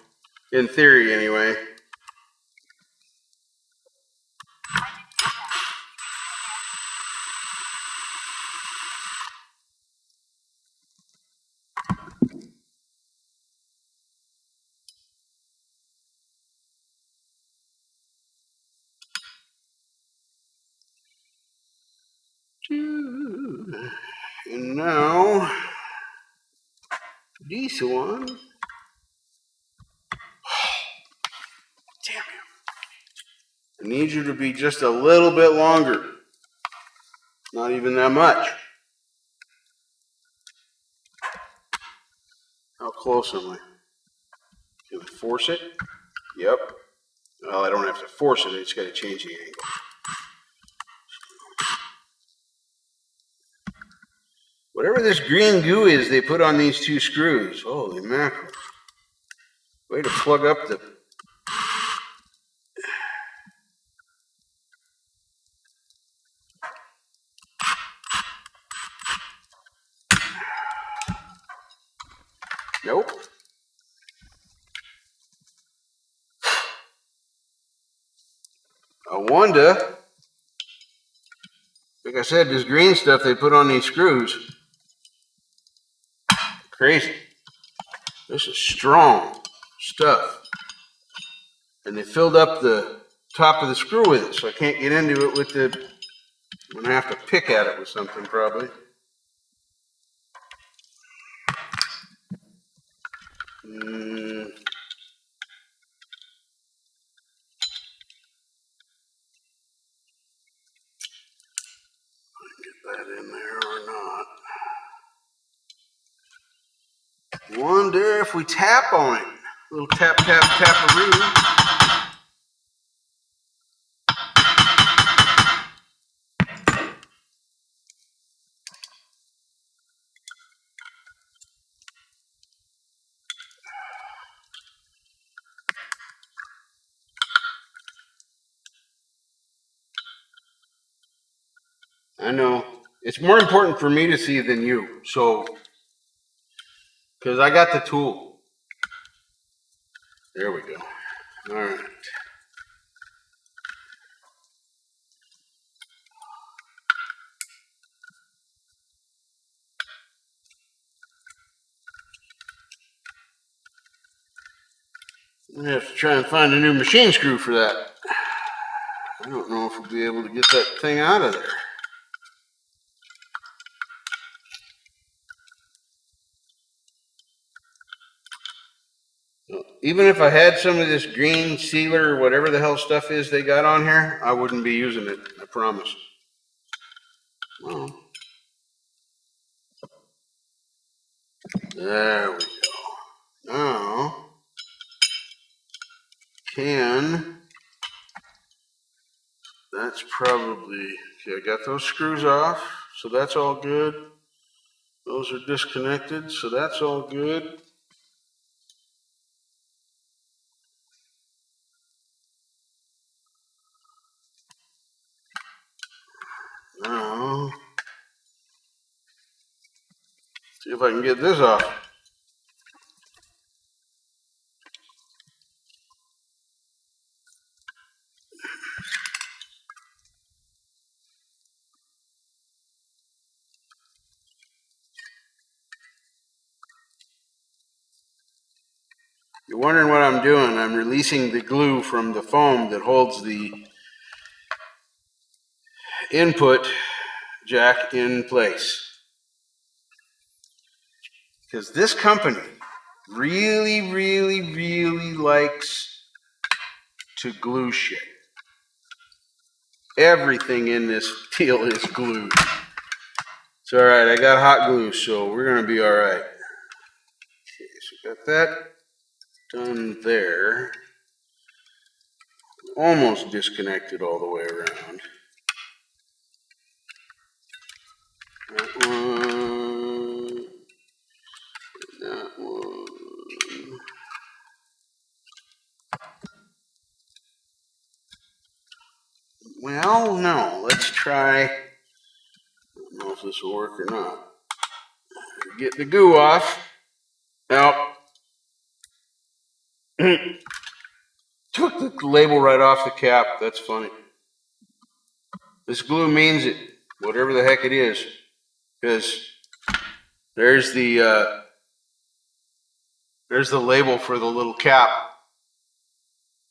in theory anyway. And now, this one. Damn it. I need you to be just a little bit longer. Not even that much. How close am I? Can I force it? Yep. Well, I don't have to force it, I just got to change the angle. Whatever this green goo is they put on these two screws. Holy mackerel. Way to plug up the... Nope. I wonder, like I said, this green stuff they put on these screws, crazy. This is strong stuff. And they filled up the top of the screw with it, so I can't get into it with the... I'm going to have to pick at it with something probably. That in there or not. Wonder if we tap on it. A little tap, tap, tap-a-roo. I know. It's more important for me to see than you, so, because I got the tool. There we go. All right. I have to try and find a new machine screw for that. I don't know if we'll be able to get that thing out of there. Even if I had some of this green sealer or whatever the hell stuff is they got on here, I wouldn't be using it, I promise. Well, there we go. Now, that's probably, okay, I got those screws off, so that's all good. Those are disconnected, so that's all good. Now, see if I can get this off. You're wondering what I'm doing. I'm releasing the glue from the foam that holds the input jack in place. Because this company really, really, really likes to glue shit. Everything in this deal is glued. It's all right. I got hot glue, so we're going to be all right. Okay, so got that done there. Almost disconnected all the way around. That one. That one. Well, no. Let's try. I don't know if this will work or not. Get the goo off. Nope. Took the label right off the cap. That's funny. This glue means it, whatever the heck it is, because there's the label for the little cap.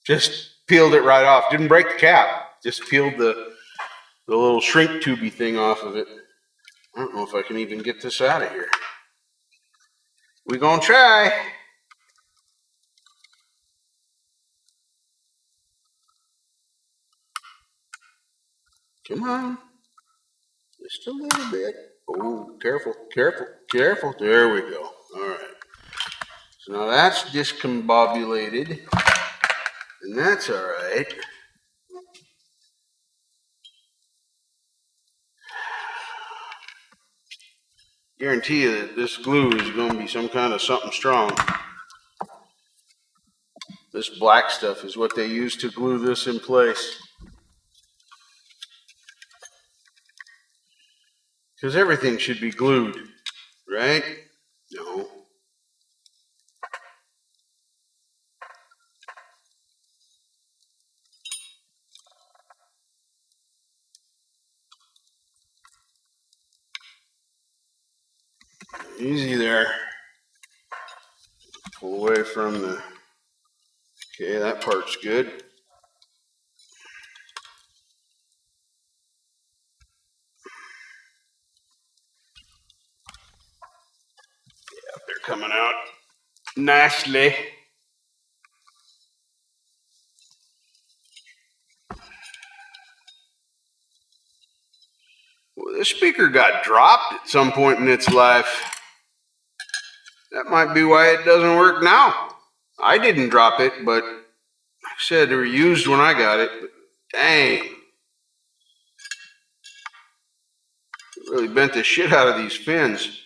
Just peeled it right off. Didn't break the cap. Just peeled the the little shrink tubey thing off of it. I don't know if I can even get this out of here. We gonna try. Come on. Just a little bit. Oh, careful, careful, careful. There we go. All right. So now that's discombobulated. And that's all right. Guarantee you that this glue is going to be some kind of something strong. This black stuff is what they use to glue this in place. Because everything should be glued, right? No. Easy there. Pull away from the... Okay, that part's good. Yeah, they're coming out nicely. Well, this speaker got dropped at some point in its life. That might be why it doesn't work now. I didn't drop it, but like I said, they were used when I got it. But dang. It really bent the shit out of these fins.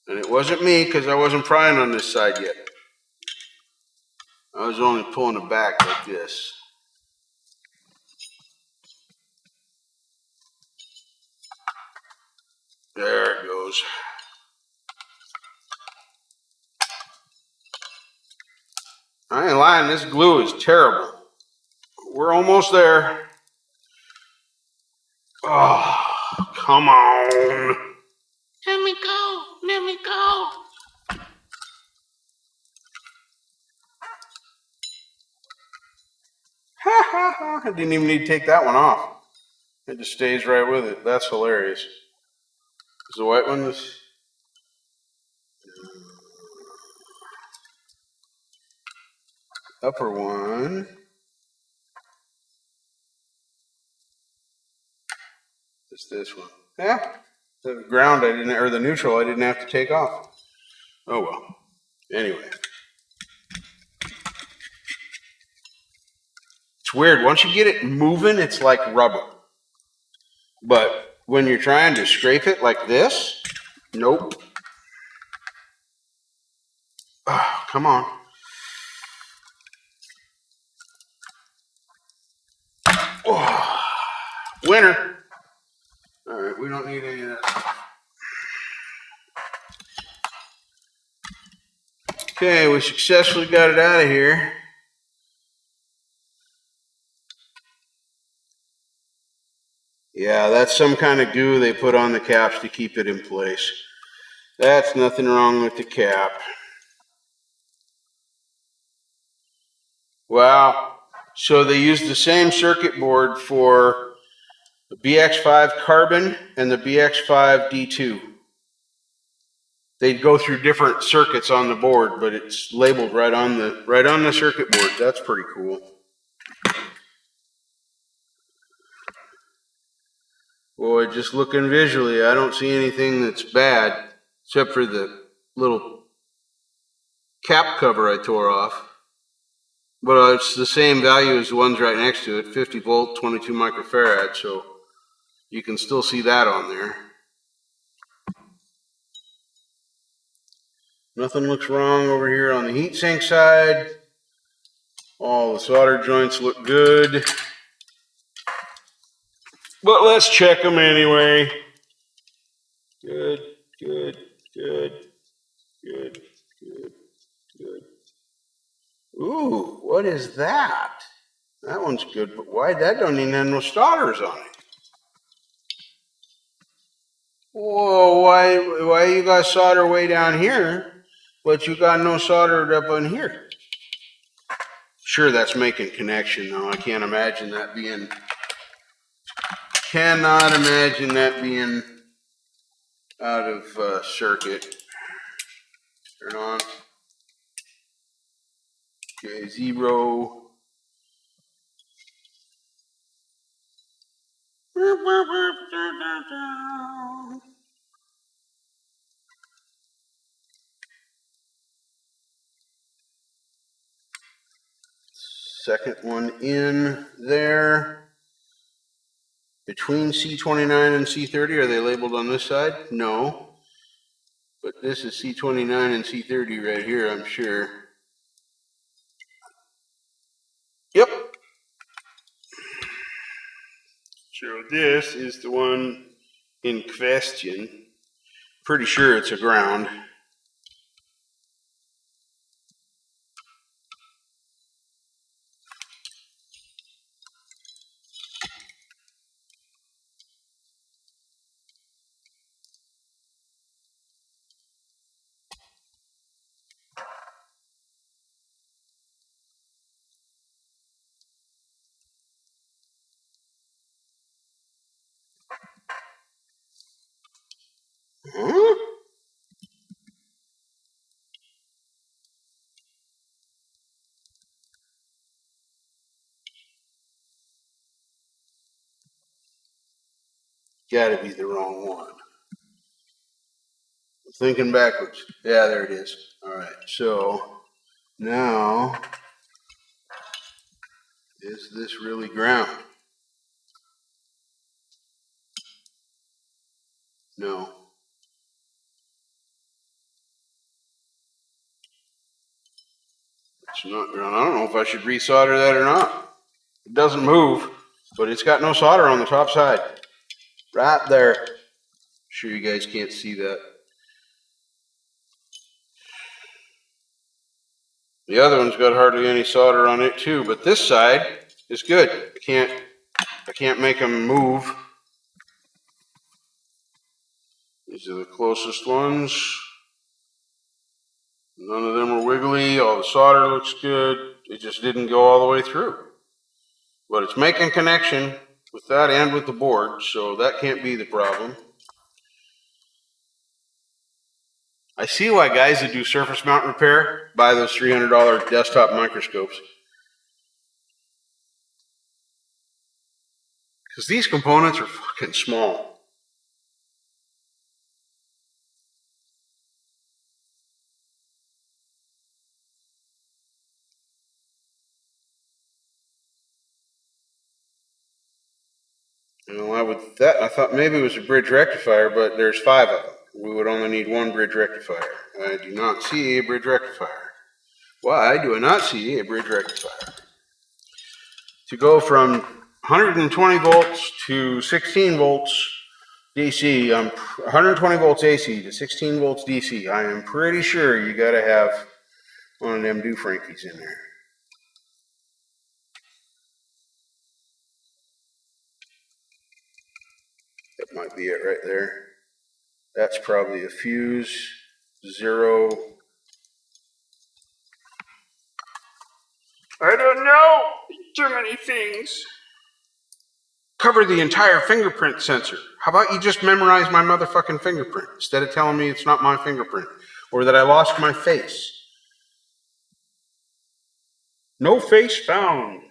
And it wasn't me because I wasn't prying on this side yet. I was only pulling it back like this. There it goes. I ain't lying, this glue is terrible. We're almost there. Oh, come on. Let me go, let me go. Ha ha ha, I didn't even need to take that one off. It just stays right with it. That's hilarious. Is the white one this? Upper one. It's this one. Yeah. The ground I didn't, or the neutral I didn't have to take off. Oh well. Anyway. It's weird. Once you get it moving, it's like rubber. But when you're trying to scrape it like this, nope. Oh, come on. Oh, winner. All right, we don't need any of that. Okay, we successfully got it out of here. Yeah, that's some kind of goo they put on the caps to keep it in place. That's nothing wrong with the cap. Wow. So they used the same circuit board for the BX5 Carbon and the BX5 D2. They'd go through different circuits on the board, but it's labeled right on the circuit board. That's pretty cool. Boy, just looking visually, I don't see anything that's bad, except for the little cap cover I tore off. But it's the same value as the ones right next to it, 50 volt, 22 microfarad, so you can still see that on there. Nothing looks wrong over here on the heatsink side. All the solder joints look good. But let's check them anyway. Good, good, good, good, good, good. Ooh, what is that? That one's good, but why? That don't even have no starters on it. Whoa, why you got solder way down here, but you got no solder up on here? Sure, that's making connection though. I can't imagine that being cannot imagine that being out of circuit. Turn on. Okay, 0. Second one in there. Between C29 and C30, are they labeled on this side? No. But this is C29 and C30 right here, I'm sure. Yep. So this is the one in question. Pretty sure it's a ground. Huh? Gotta be the wrong one. I'm thinking backwards. Yeah, there it is. All right, so now, is this really ground? No. It's not ground. I don't know if I should resolder that or not. It doesn't move, but it's got no solder on the top side. Right there. Sure you guys can't see that. The other one's got hardly any solder on it too, but this side is good. I can't make them move. These are the closest ones. None of them are wiggly. All the solder looks good. It just didn't go all the way through. But it's making connection with that and with the board, so that can't be the problem. I see why guys that do surface mount repair buy those $300 desktop microscopes. Because these components are fucking small. You know, I thought maybe it was a bridge rectifier, but there's 5 of them. We would only need 1 bridge rectifier. I do not see a bridge rectifier. Why do I not see a bridge rectifier? To go from 120 volts to 16 volts DC, 120 volts AC to 16 volts DC, I am pretty sure you gotta have one of them Frankies in there. That might be it right there. That's probably a fuse. 0. I don't know. Too many things. Cover the entire fingerprint sensor. How about you just memorize my motherfucking fingerprint instead of telling me it's not my fingerprint or that I lost my face? No face found.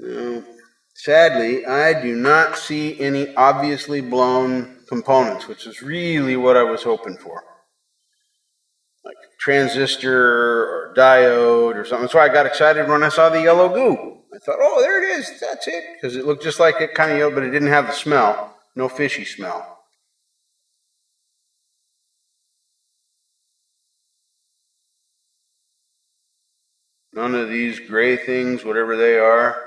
No. Sadly, I do not see any obviously blown components, which is really what I was hoping for. Like a transistor or diode or something. That's why I got excited when I saw the yellow goo. I thought, oh, there it is. That's it. Because it looked just like it, kind of yellow, but it didn't have the smell. No fishy smell. None of these gray things, whatever they are.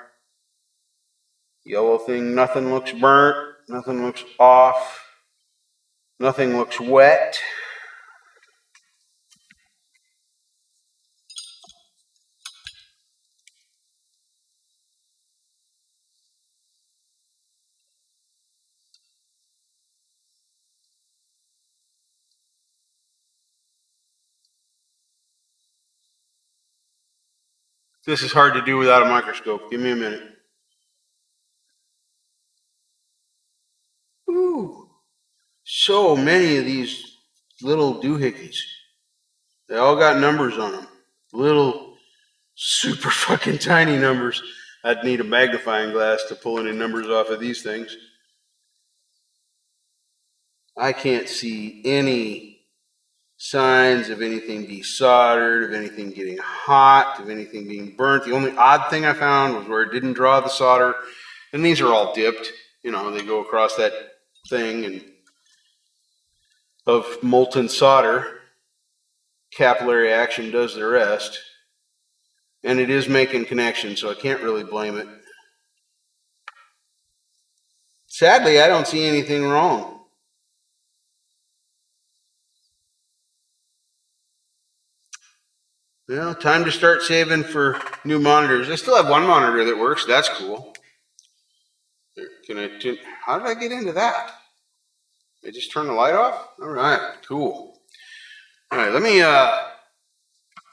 Yellow thing, nothing looks burnt. Nothing looks off. Nothing looks wet. This is hard to do without a microscope. Give me a minute. Ooh, so many of these little doohickeys. They all got numbers on them. Little, super fucking tiny numbers. I'd need a magnifying glass to pull any numbers off of these things. I can't see any signs of anything desoldered, of anything getting hot, of anything being burnt. The only odd thing I found was where it didn't draw the solder. And these are all dipped. You know, they go across that thing and of molten solder. Capillary action does the rest. And it is making connections, so I can't really blame it. Sadly, I don't see anything wrong. Well, time to start saving for new monitors. I still have one monitor that works. That's cool. How did I get into that? I just turn the light off? All right, cool. All right, let me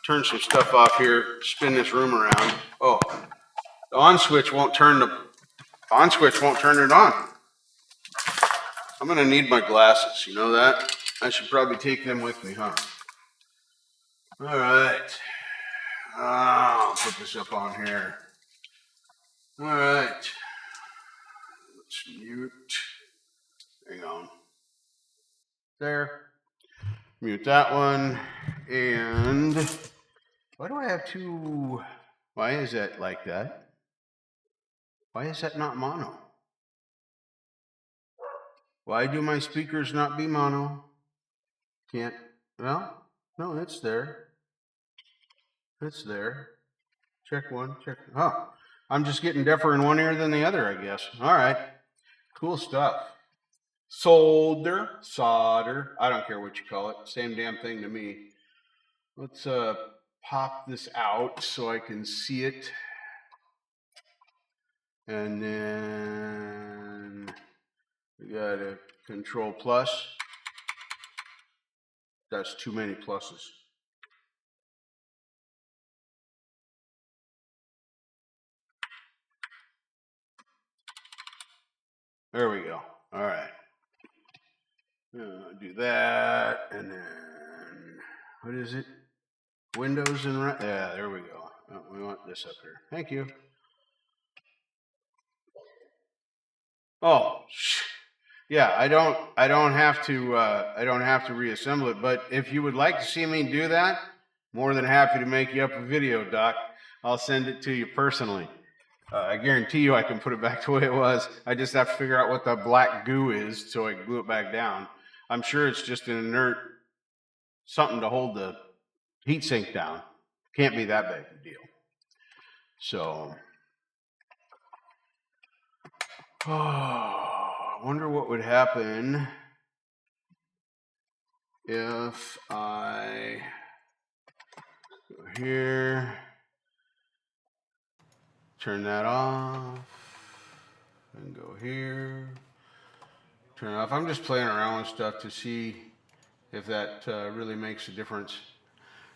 turn some stuff off here, spin this room around. Oh, the on switch won't turn it on. I'm gonna need my glasses, you know that? I should probably take them with me, huh? All right. I'll put this up on here. All right. Let's mute. Hang on. There. Mute that one. And why do I have two? Why is that like that? Why is that not mono? Why do my speakers not be mono? Can't. Well, no, it's there. It's there. Check one, check. Oh, I'm just getting deafer in one ear than the other, I guess. All right. Cool stuff. Solder, solder. I don't care what you call it. Same damn thing to me. Let's pop this out so I can see it. And then we got a control plus. That's too many pluses. There we go. All right. Do that, and then what is it? Windows and right. Yeah, there we go. Oh, we want this up here. Thank you. Oh, yeah. I don't have to reassemble it. But if you would like to see me do that, more than happy to make you up a video, Doc. I'll send it to you personally. I guarantee you I can put it back the way it was. I just have to figure out what the black goo is so I can glue it back down. I'm sure it's just an inert something to hold the heatsink down. Can't be that big a deal. So, I wonder what would happen if I go here, turn that off, and go here, turn it off. I'm just playing around with stuff to see if that really makes a difference.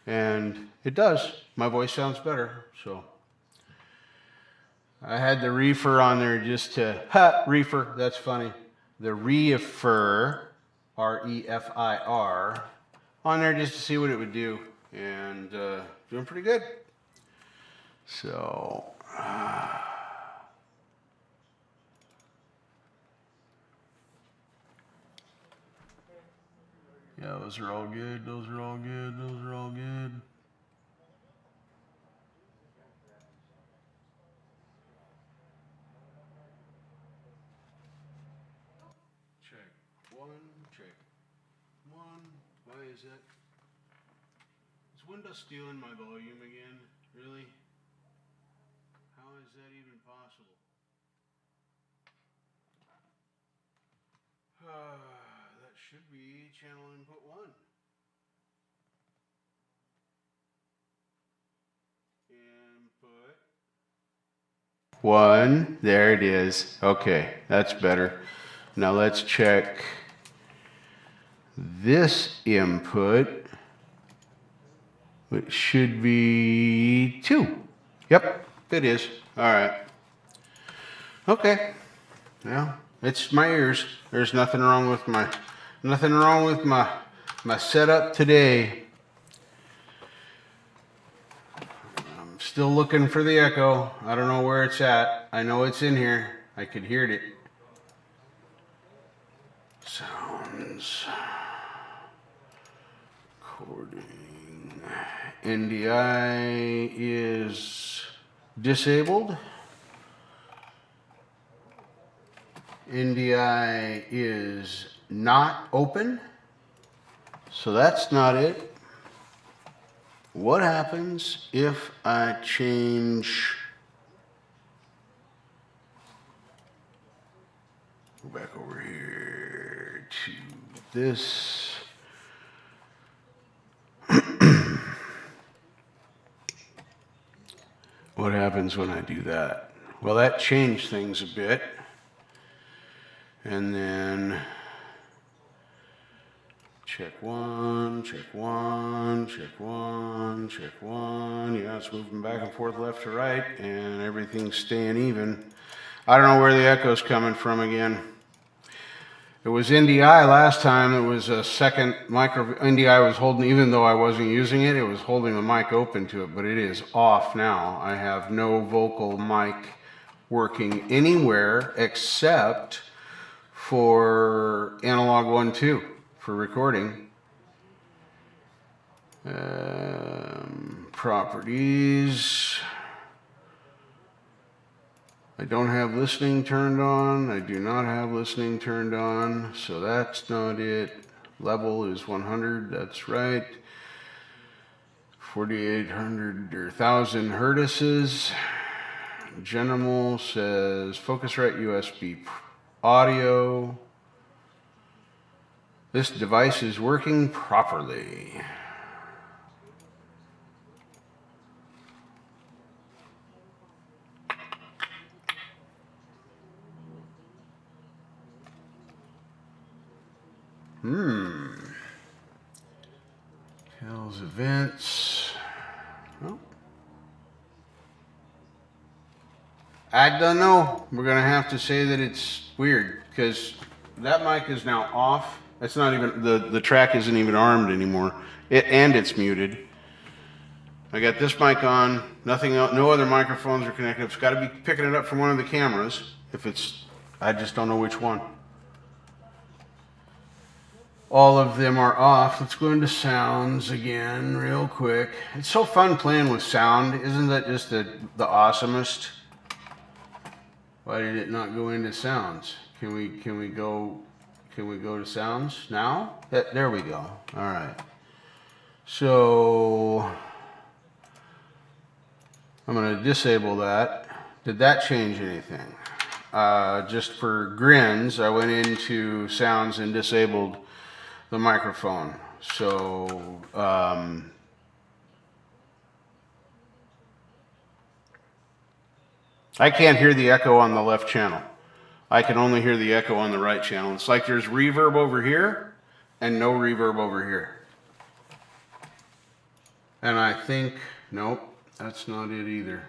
And it does. My voice sounds better, so. I had the reefer on there just to, reefer, that's funny. The reefer, R-E-F-I-R, on there just to see what it would do. And doing pretty good. So, yeah, those are all good, those are all good, those are all good. Check one. Why is that? Is Windows stealing my volume again? Really? How is that even possible? That should be channel input 1. Input 1. There it is. Okay, that's better. Now let's check this input, which should be 2. Yep, it is. All right. Okay. Well, it's my ears. There's nothing wrong with my setup today. I'm still looking for the echo. I don't know where it's at. I know it's in here. I could hear it. Sounds. Recording. NDI is disabled. NDI is not open. So that's not it. What happens if I change? Go back over here to this. What happens when I do that? Well, that changed things a bit. And then check one, check one, check one, check one. Yeah, it's moving back and forth left to right, and everything's staying even. I don't know where the echo's coming from again. It was NDI last time. It was a second micro. NDI was holding, even though I wasn't using it, it was holding the mic open to it, but it is off now. I have no vocal mic working anywhere except for analog 1-2 for recording. Properties. I don't have listening turned on. I do not have listening turned on, so that's not it. Level is 100, that's right. 4,800 or 1,000 hertz. General says Focusrite USB audio. This device is working properly. Tells events. Oh. I don't know. We're going to have to say that it's weird because that mic is now off. It's not even, the track isn't even armed anymore. And it's muted. I got this mic on, nothing else, no other microphones are connected. It's got to be picking it up from one of the cameras. If it's, I just don't know which one. All of them are off. Let's go into sounds again real quick. It's so fun playing with sound. Isn't that just the awesomest? Why did it not go into sounds? Can we go to sounds now? There we go. All right. So I'm going to disable that. Did that change anything? Just for grins, I went into sounds and disabled the microphone. So I can't hear the echo on the left channel. I can only hear the echo on the right channel. It's like there's reverb over here and no reverb over here. And I think, nope, that's not it either.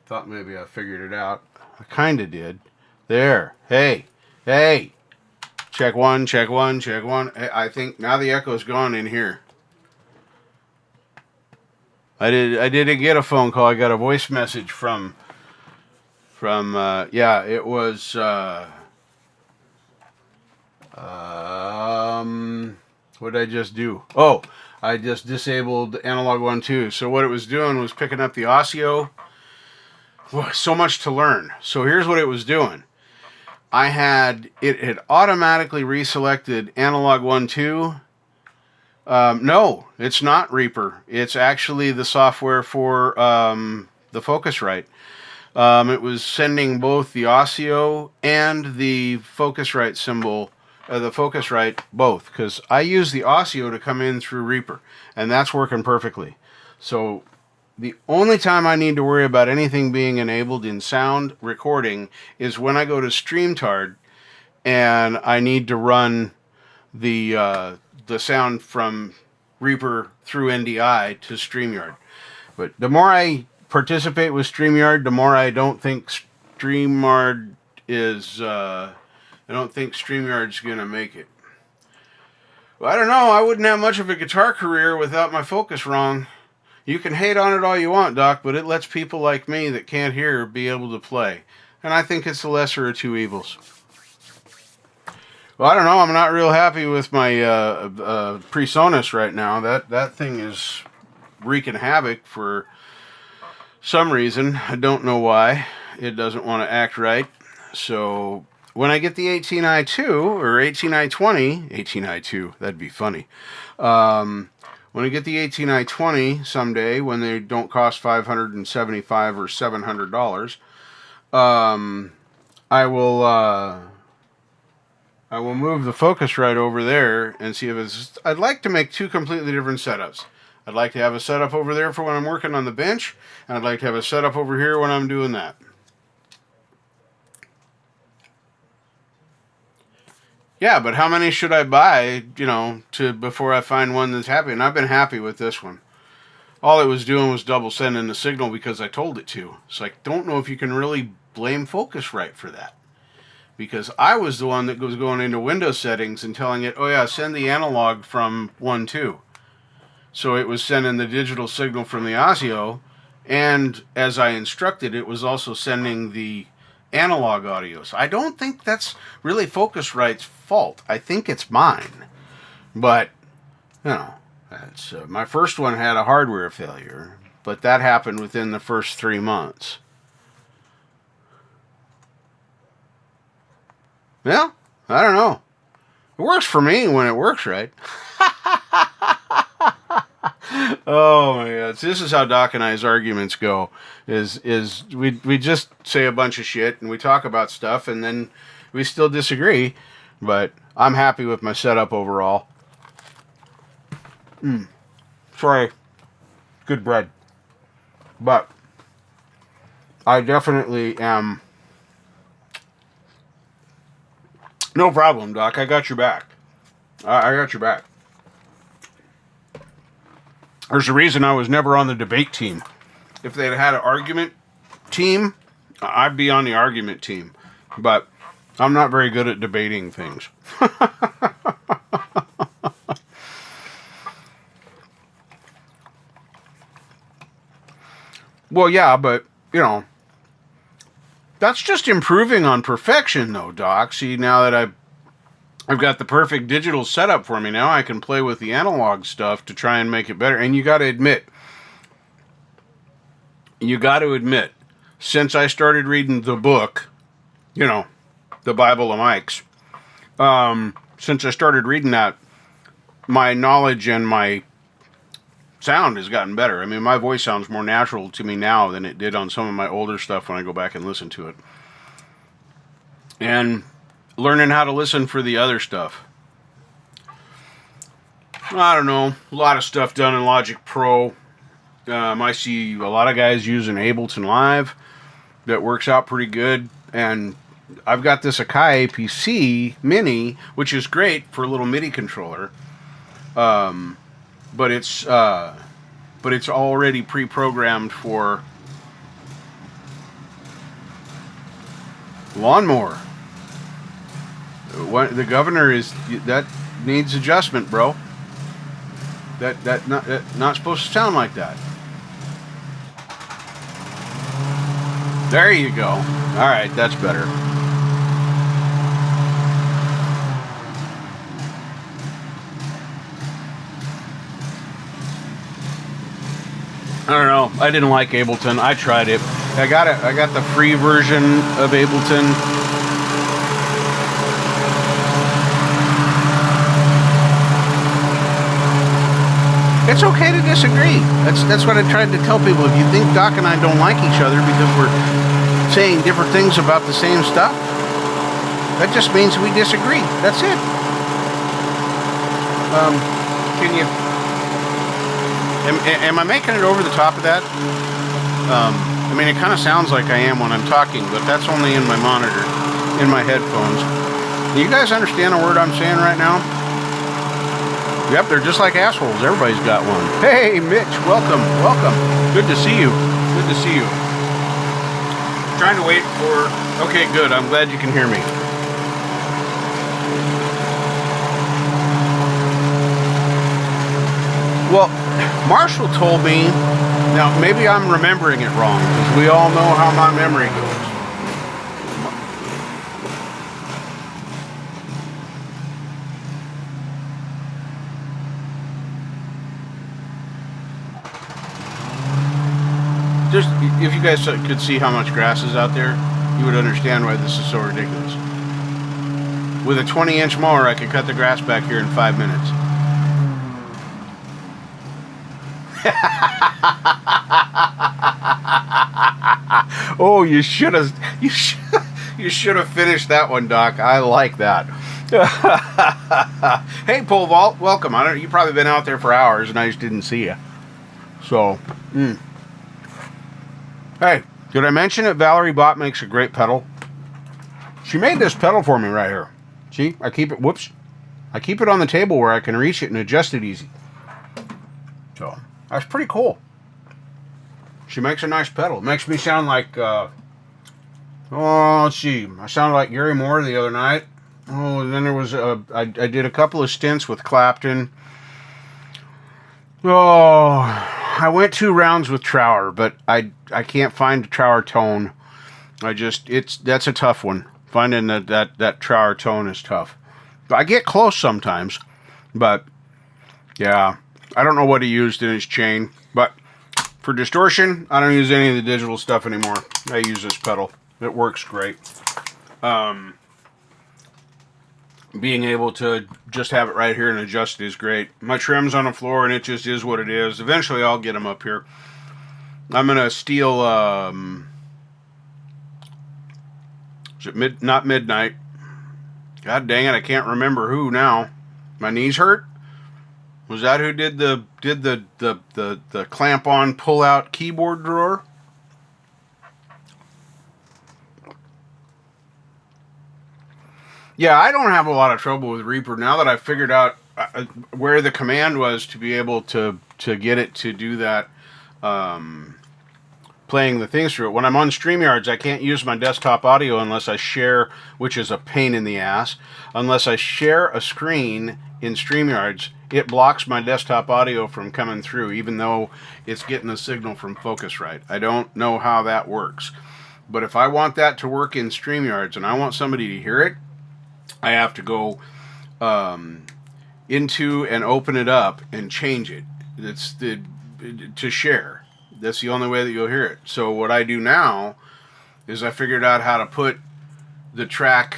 Thought maybe I figured it out. I kind of did. There. Hey. Hey. Check one, check one, check one. I think now the echo's gone in here. I didn't get a phone call. I got a voice message from yeah, it was what did I just do? Oh, I just disabled analog 1-2. So what it was doing was picking up the audio. So much to learn. So here's what it was doing. It had automatically reselected analog 1-2. No, it's not Reaper. It's actually the software for the Focusrite. It was sending both the audio and the Focusrite symbol, the Focusrite both, because I use the audio to come in through Reaper, and that's working perfectly. So the only time I need to worry about anything being enabled in sound recording is when I go to StreamYard and I need to run the sound from Reaper through NDI to StreamYard. But the more I participate with StreamYard, the more I don't think StreamYard is, I don't think StreamYard's going to make it. Well, I don't know. I wouldn't have much of a guitar career without my focus wrong. You can hate on it all you want, Doc, but it lets people like me that can't hear be able to play. And I think it's the lesser of two evils. Well, I don't know. I'm not real happy with my PreSonus right now. That thing is wreaking havoc for some reason. I don't know why. It doesn't want to act right. So when I get the 18i2 or 18i20, 18i2, that'd be funny. When I get the 18i20 someday, when they don't cost $575 or $700, I will move the Focusrite over there and see if it's... I'd like to make two completely different setups. I'd like to have a setup over there for when I'm working on the bench, and I'd like to have a setup over here when I'm doing that. Yeah, but how many should I buy, you know, before I find one that's happy? And I've been happy with this one. All it was doing was double sending the signal because I told it to. So I don't know if you can really blame Focusrite for that. Because I was the one that was going into Windows settings and telling it, oh yeah, send the analog from 1.2. So it was sending the digital signal from the Audio, and as I instructed, it was also sending the analog audio. So I don't think that's really Focusrite's fault. I think it's mine. But, you know, that's, my first one had a hardware failure, but that happened within the first 3 months. Well, I don't know. It works for me when it works right. Oh my God. So this is how Doc and I's arguments go. Is we just say a bunch of shit and we talk about stuff and then we still disagree. But I'm happy with my setup overall. Sorry. Good bread. But I definitely am... No problem, Doc. I got your back. I got your back. There's a reason I was never on the debate team. If they'd had an argument team, I'd be on the argument team. But I'm not very good at debating things. Well, yeah, but, you know, that's just improving on perfection, though, Doc. See, now that I've got the perfect digital setup for me now, I can play with the analog stuff to try and make it better. And you got to admit, since I started reading the book, you know, the Bible of Mics, since I started reading that, my knowledge and my sound has gotten better. I mean, my voice sounds more natural to me now than it did on some of my older stuff when I go back and listen to it. And learning how to listen for the other stuff. I don't know. A lot of stuff done in Logic Pro. I see a lot of guys using Ableton Live. That works out pretty good. And I've got this Akai APC Mini, which is great for a little MIDI controller. But it's already pre-programmed for lawnmower. The governor is that needs adjustment, bro. That not supposed to sound like that. There you go. All right, that's better. I don't know. I didn't like Ableton. I tried it. I got the free version of Ableton. It's okay to disagree. That's what I tried to tell people. If you think Doc and I don't like each other because we're saying different things about the same stuff, that just means we disagree. That's it. Can you... Am I making it over the top of that? I mean, it kind of sounds like I am when I'm talking, but that's only in my monitor, in my headphones. Do you guys understand a word I'm saying right now? Yep, they're just like assholes. Everybody's got one. Hey, Mitch, welcome, welcome. Good to see you. Good to see you. Trying to wait for... Okay, good. I'm glad you can hear me. Well, Marshall told me... Now, maybe I'm remembering it wrong, because we all know how my memory goes. Just, if you guys could see how much grass is out there, you would understand why this is so ridiculous. With a 20-inch mower, I could cut the grass back here in 5 minutes. Oh, you should have finished that one, Doc. I like that. Hey, Pole Vault, welcome. You've probably been out there for hours, and I just didn't see you. So, Hey, did I mention that Valerie Bott makes a great pedal? She made this pedal for me right here. See, I keep it. Whoops, I keep it on the table where I can reach it and adjust it easy. So that's pretty cool. She makes a nice pedal. It makes me sound like, let's see. I sounded like Gary Moore the other night. Oh, and then there was, I did a couple of stints with Clapton. Oh, I went 2 rounds with Trower, but I can't find a Trower tone. That's a tough one. Finding that Trower tone is tough. But I get close sometimes, but yeah, I don't know what he used in his chain, but for distortion, I don't use any of the digital stuff anymore. I use this pedal. It works great. Being able to just have it right here and adjust it is great. My trim's on the floor and it just is what it is. Eventually I'll get them up here. I'm going to steal, is it not Midnight? God dang it, I can't remember who now. My knees hurt? Was that who did the clamp on pull out keyboard drawer? Yeah, I don't have a lot of trouble with Reaper now that I've figured out where the command was to be able to get it to do that, playing the things through it. When I'm on StreamYards, I can't use my desktop audio unless I share, which is a pain in the ass. Unless I share a screen in StreamYards, it blocks my desktop audio from coming through, even though it's getting a signal from Focusrite. I don't know how that works. But if I want that to work in StreamYards and I want somebody to hear it, I have to go into and open it up and change it. It's to share. That's the only way that you'll hear it. So what I do now is I figured out how to put the track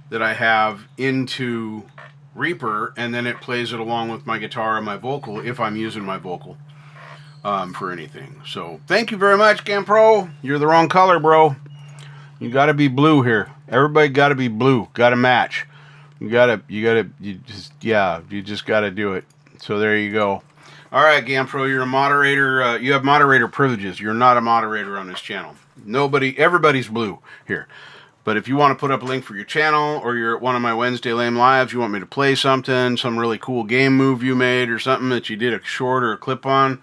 that I have into Reaper, and then it plays it along with my guitar and my vocal if I'm using my vocal for anything. So thank you very much, GamePro. You're the wrong color, bro. You gotta be blue here. Everybody gotta be blue. Gotta match. You just gotta do it. So there you go. All right, GamePro, you're a moderator. You have moderator privileges. You're not a moderator on this channel. Everybody's blue here. But if you want to put up a link for your channel, or you're at one of my Wednesday Lame Lives, you want me to play something, some really cool game move you made, or something that you did a short or a clip on,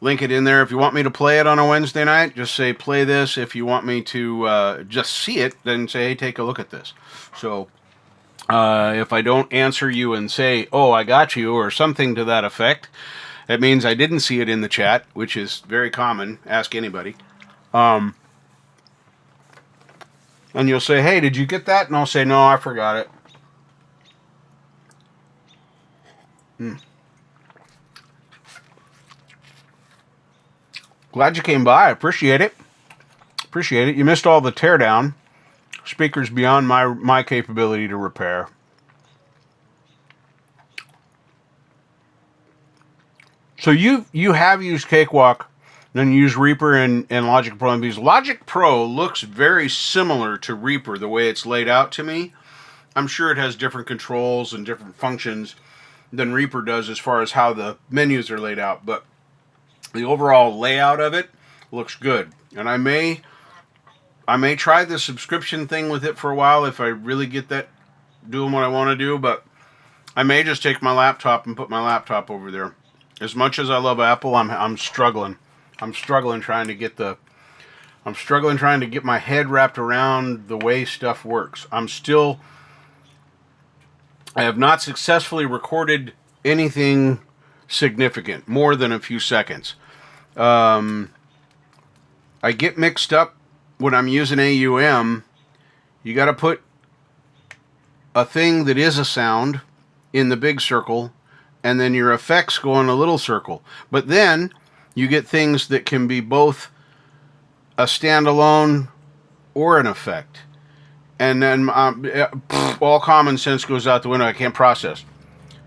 link it in there. If you want me to play it on a Wednesday night, just say play this. If you want me to just see it, then say, hey, take a look at this. So if I don't answer you and say, oh, I got you, or something to that effect, that means I didn't see it in the chat, which is very common. Ask anybody. And you'll say, hey, did you get that? And I'll say, no, I forgot it. Glad you came by. I appreciate it. Appreciate it. You missed all the teardown. Speakers beyond my capability to repair. So you have used Cakewalk, then you use Reaper and Logic Pro MVs. Logic Pro looks very similar to Reaper, the way it's laid out to me. I'm sure it has different controls and different functions than Reaper does as far as how the menus are laid out, but the overall layout of it looks good. And I may try the subscription thing with it for a while if I really get that doing what I want to do, but I may just take my laptop and put my laptop over there. As much as I love Apple, I'm struggling. I'm struggling trying to get my head wrapped around the way stuff works. I have not successfully recorded anything significant, more than a few seconds. I get mixed up when I'm using AUM. You got to put a thing that is a sound in the big circle, and then your effects go in a little circle. But then you get things that can be both a standalone or an effect. And then all common sense goes out the window. I can't process.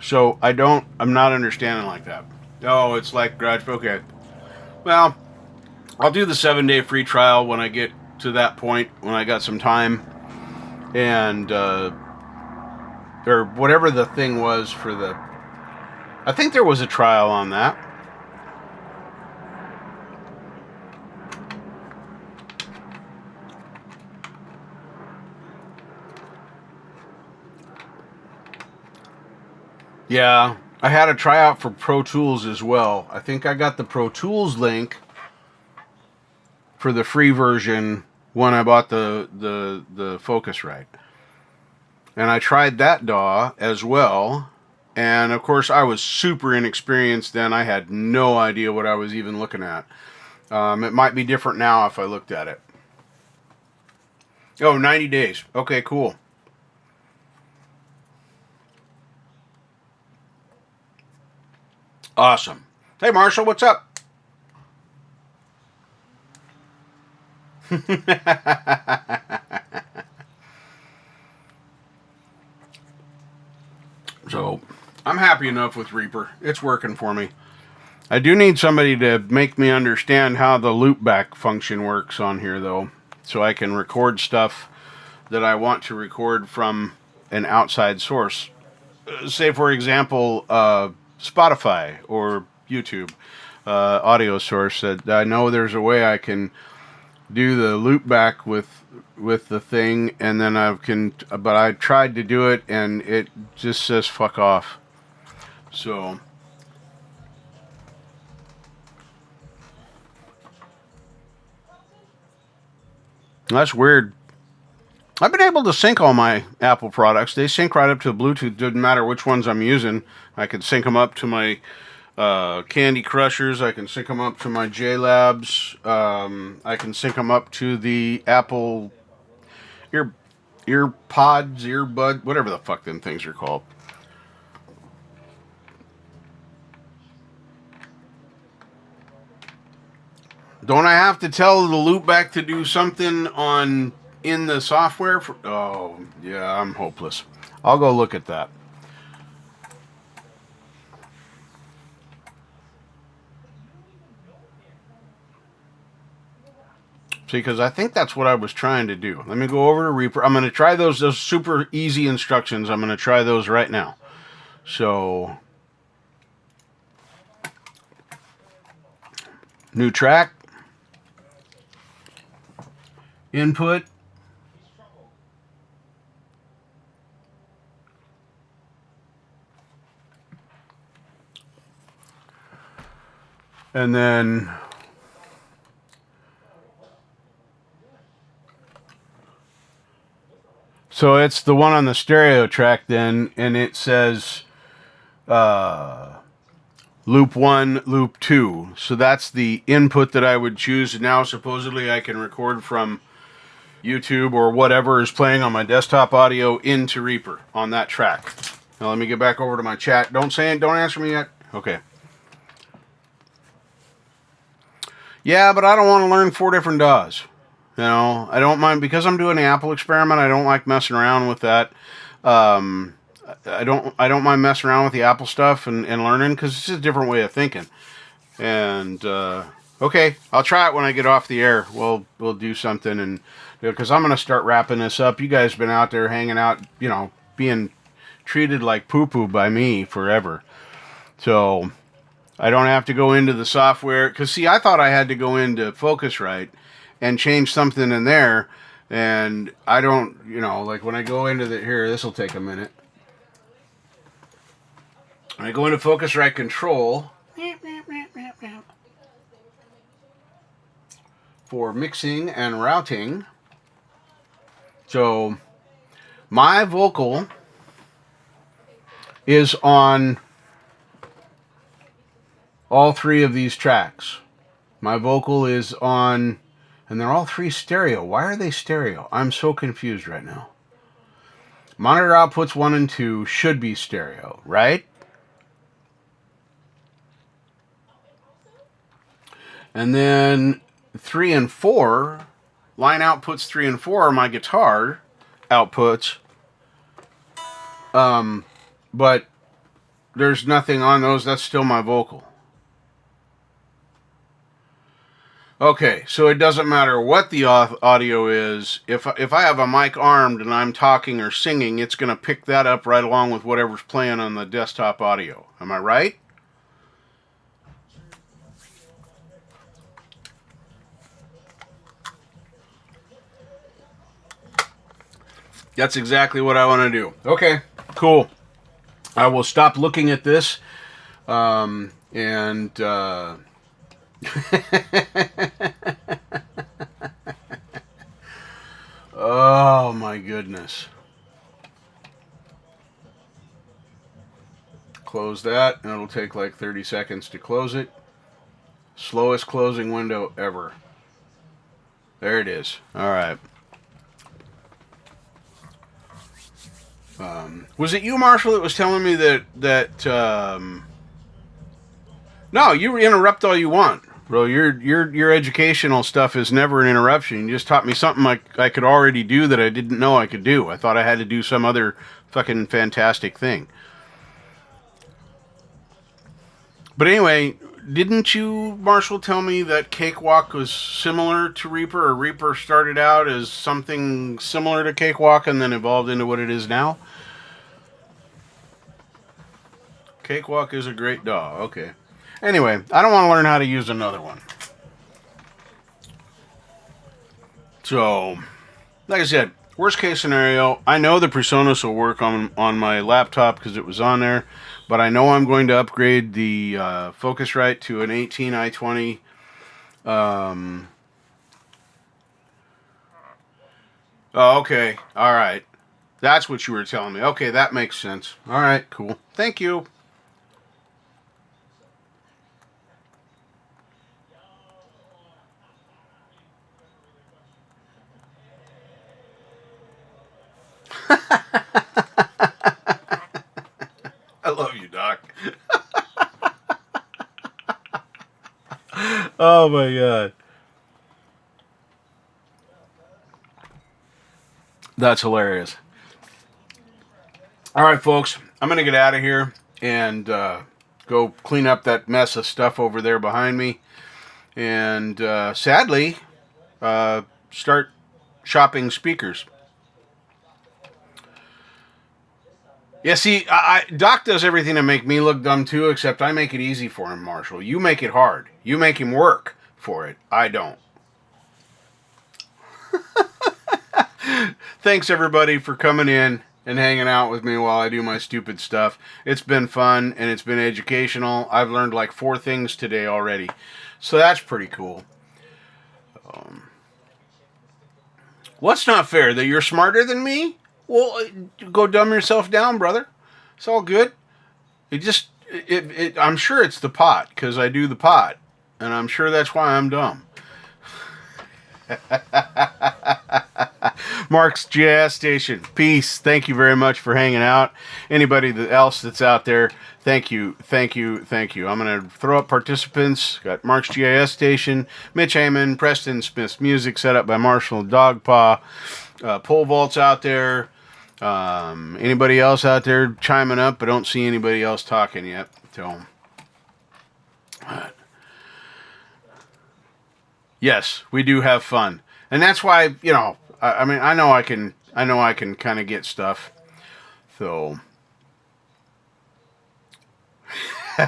So I'm not understanding like that. Oh, it's like garage. Okay. Well, I'll do the 7-day free trial when I get to that point, when I got some time. And, or whatever the thing was for the, I think there was a trial on that. Yeah, I had a tryout for Pro Tools as well. I think I got the Pro Tools link for the free version when I bought the Focusrite. And I tried that DAW as well. And of course, I was super inexperienced then. I had no idea what I was even looking at. It might be different now if I looked at it. Oh, 90 days. Okay, cool. Awesome. Hey, Marshall, what's up? So, I'm happy enough with Reaper. It's working for me. I do need somebody to make me understand how the loopback function works on here, though, so I can record stuff that I want to record from an outside source. Say, for example, Spotify or YouTube audio source. That I know there's a way I can do the loopback with the thing, and then but I tried to do it and it just says fuck off. So that's weird. I've been able to sync all my Apple products. They sync right up to Bluetooth. Doesn't matter which ones I'm using. I can sync them up to my Candy Crushers. I can sync them up to my JLabs. I can sync them up to the Apple earbud, whatever the fuck them things are called. Don't I have to tell the loopback to do something in the software? Oh, yeah, I'm hopeless. I'll go look at that. See, because I think that's what I was trying to do. Let me go over to Reaper. I'm going to try those super easy instructions. I'm going to try those right now. So, new track. Input. And then so it's the one on the stereo track then, and it says loop 1, loop 2. So that's the input that I would choose. Now supposedly I can record from YouTube or whatever is playing on my desktop audio into Reaper on that track. Now let me get back over to my chat. Don't answer me yet. Okay. Yeah, but I don't want to learn 4 different DAWs. You know, I don't mind, because I'm doing the Apple experiment. I don't like messing around with that. I don't mind messing around with the Apple stuff and learning, because it's just a different way of thinking. And okay, I'll try it when I get off the air. We'll do something, and because I'm going to start wrapping this up. You guys have been out there hanging out, you know, being treated like poo-poo by me forever. So I don't have to go into the software. Because, see, I thought I had to go into Focusrite and change something in there. And I don't, you know, like when I go into here, this will take a minute. When I go into Focusrite Control, for mixing and routing. So my vocal is on all three of these tracks. My vocal is on, and they're all three stereo. Why are they stereo? I'm so confused right now. Monitor outputs 1 and 2 should be stereo, right? And then 3 and 4, line outputs 3 and 4 are my guitar outputs. But there's nothing on those. That's still my vocal. Okay, so it doesn't matter what the audio is. If I have a mic armed and I'm talking or singing, it's going to pick that up right along with whatever's playing on the desktop audio. Am I right? That's exactly what I want to do. Okay, cool. I will stop looking at this. Oh my goodness. Close that, and it'll take like 30 seconds to close it. Slowest closing window ever. There it is. All right. Was it you, Marshall, that was telling me that no, you interrupt all you want, bro. Your educational stuff is never an interruption. You just taught me something I could already do that I didn't know I could do. I thought I had to do some other fucking fantastic thing. But anyway, didn't you, Marshall, tell me that Cakewalk was similar to Reaper, or Reaper started out as something similar to Cakewalk and then evolved into what it is now? Cakewalk is a great DAW. Okay. Anyway, I don't want to learn how to use another one. So, like I said, worst case scenario, I know the PreSonus will work on my laptop because it was on there, but I know I'm going to upgrade the Focusrite to an 18i20. Oh, okay. All right. That's what you were telling me. Okay, that makes sense. All right, cool. Thank you. I love you, Doc. Oh my God. That's hilarious. All right, folks. I'm going to get out of here and go clean up that mess of stuff over there behind me. And sadly, start shopping speakers. Yeah, see, Doc does everything to make me look dumb too, except I make it easy for him, Marshall. You make it hard. You make him work for it. I don't. Thanks, everybody, for coming in and hanging out with me while I do my stupid stuff. It's been fun, and it's been educational. I've learned like 4 things today already. So that's pretty cool. What's not fair? That you're smarter than me? Well, go dumb yourself down, brother. It's all good. I'm sure it's the pot, because I do the pot. And I'm sure that's why I'm dumb. Mark's GIS Station. Peace. Thank you very much for hanging out. Anybody else that's out there, thank you, thank you, thank you. I'm going to throw up participants. Got Mark's GIS Station, Mitch Heyman, Preston Smith's music set up by Marshall Dogpaw, pole vaults out there. Anybody else out there chiming up? I don't see anybody else talking yet. So, yes, we do have fun, and that's why, you know. I mean, I know I can kind of get stuff. So, all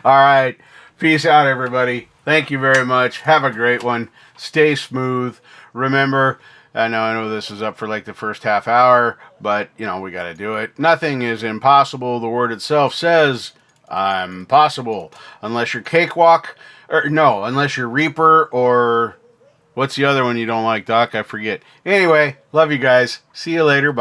right. Peace out, everybody. Thank you very much. Have a great one. Stay smooth. Remember, I know this is up for like the first half hour, but, you know, we got to do it. Nothing is impossible. The word itself says, Possible. Unless you're Cakewalk, or no, unless you're Reaper, or what's the other one you don't like, Doc? I forget. Anyway, love you guys. See you later. Bye.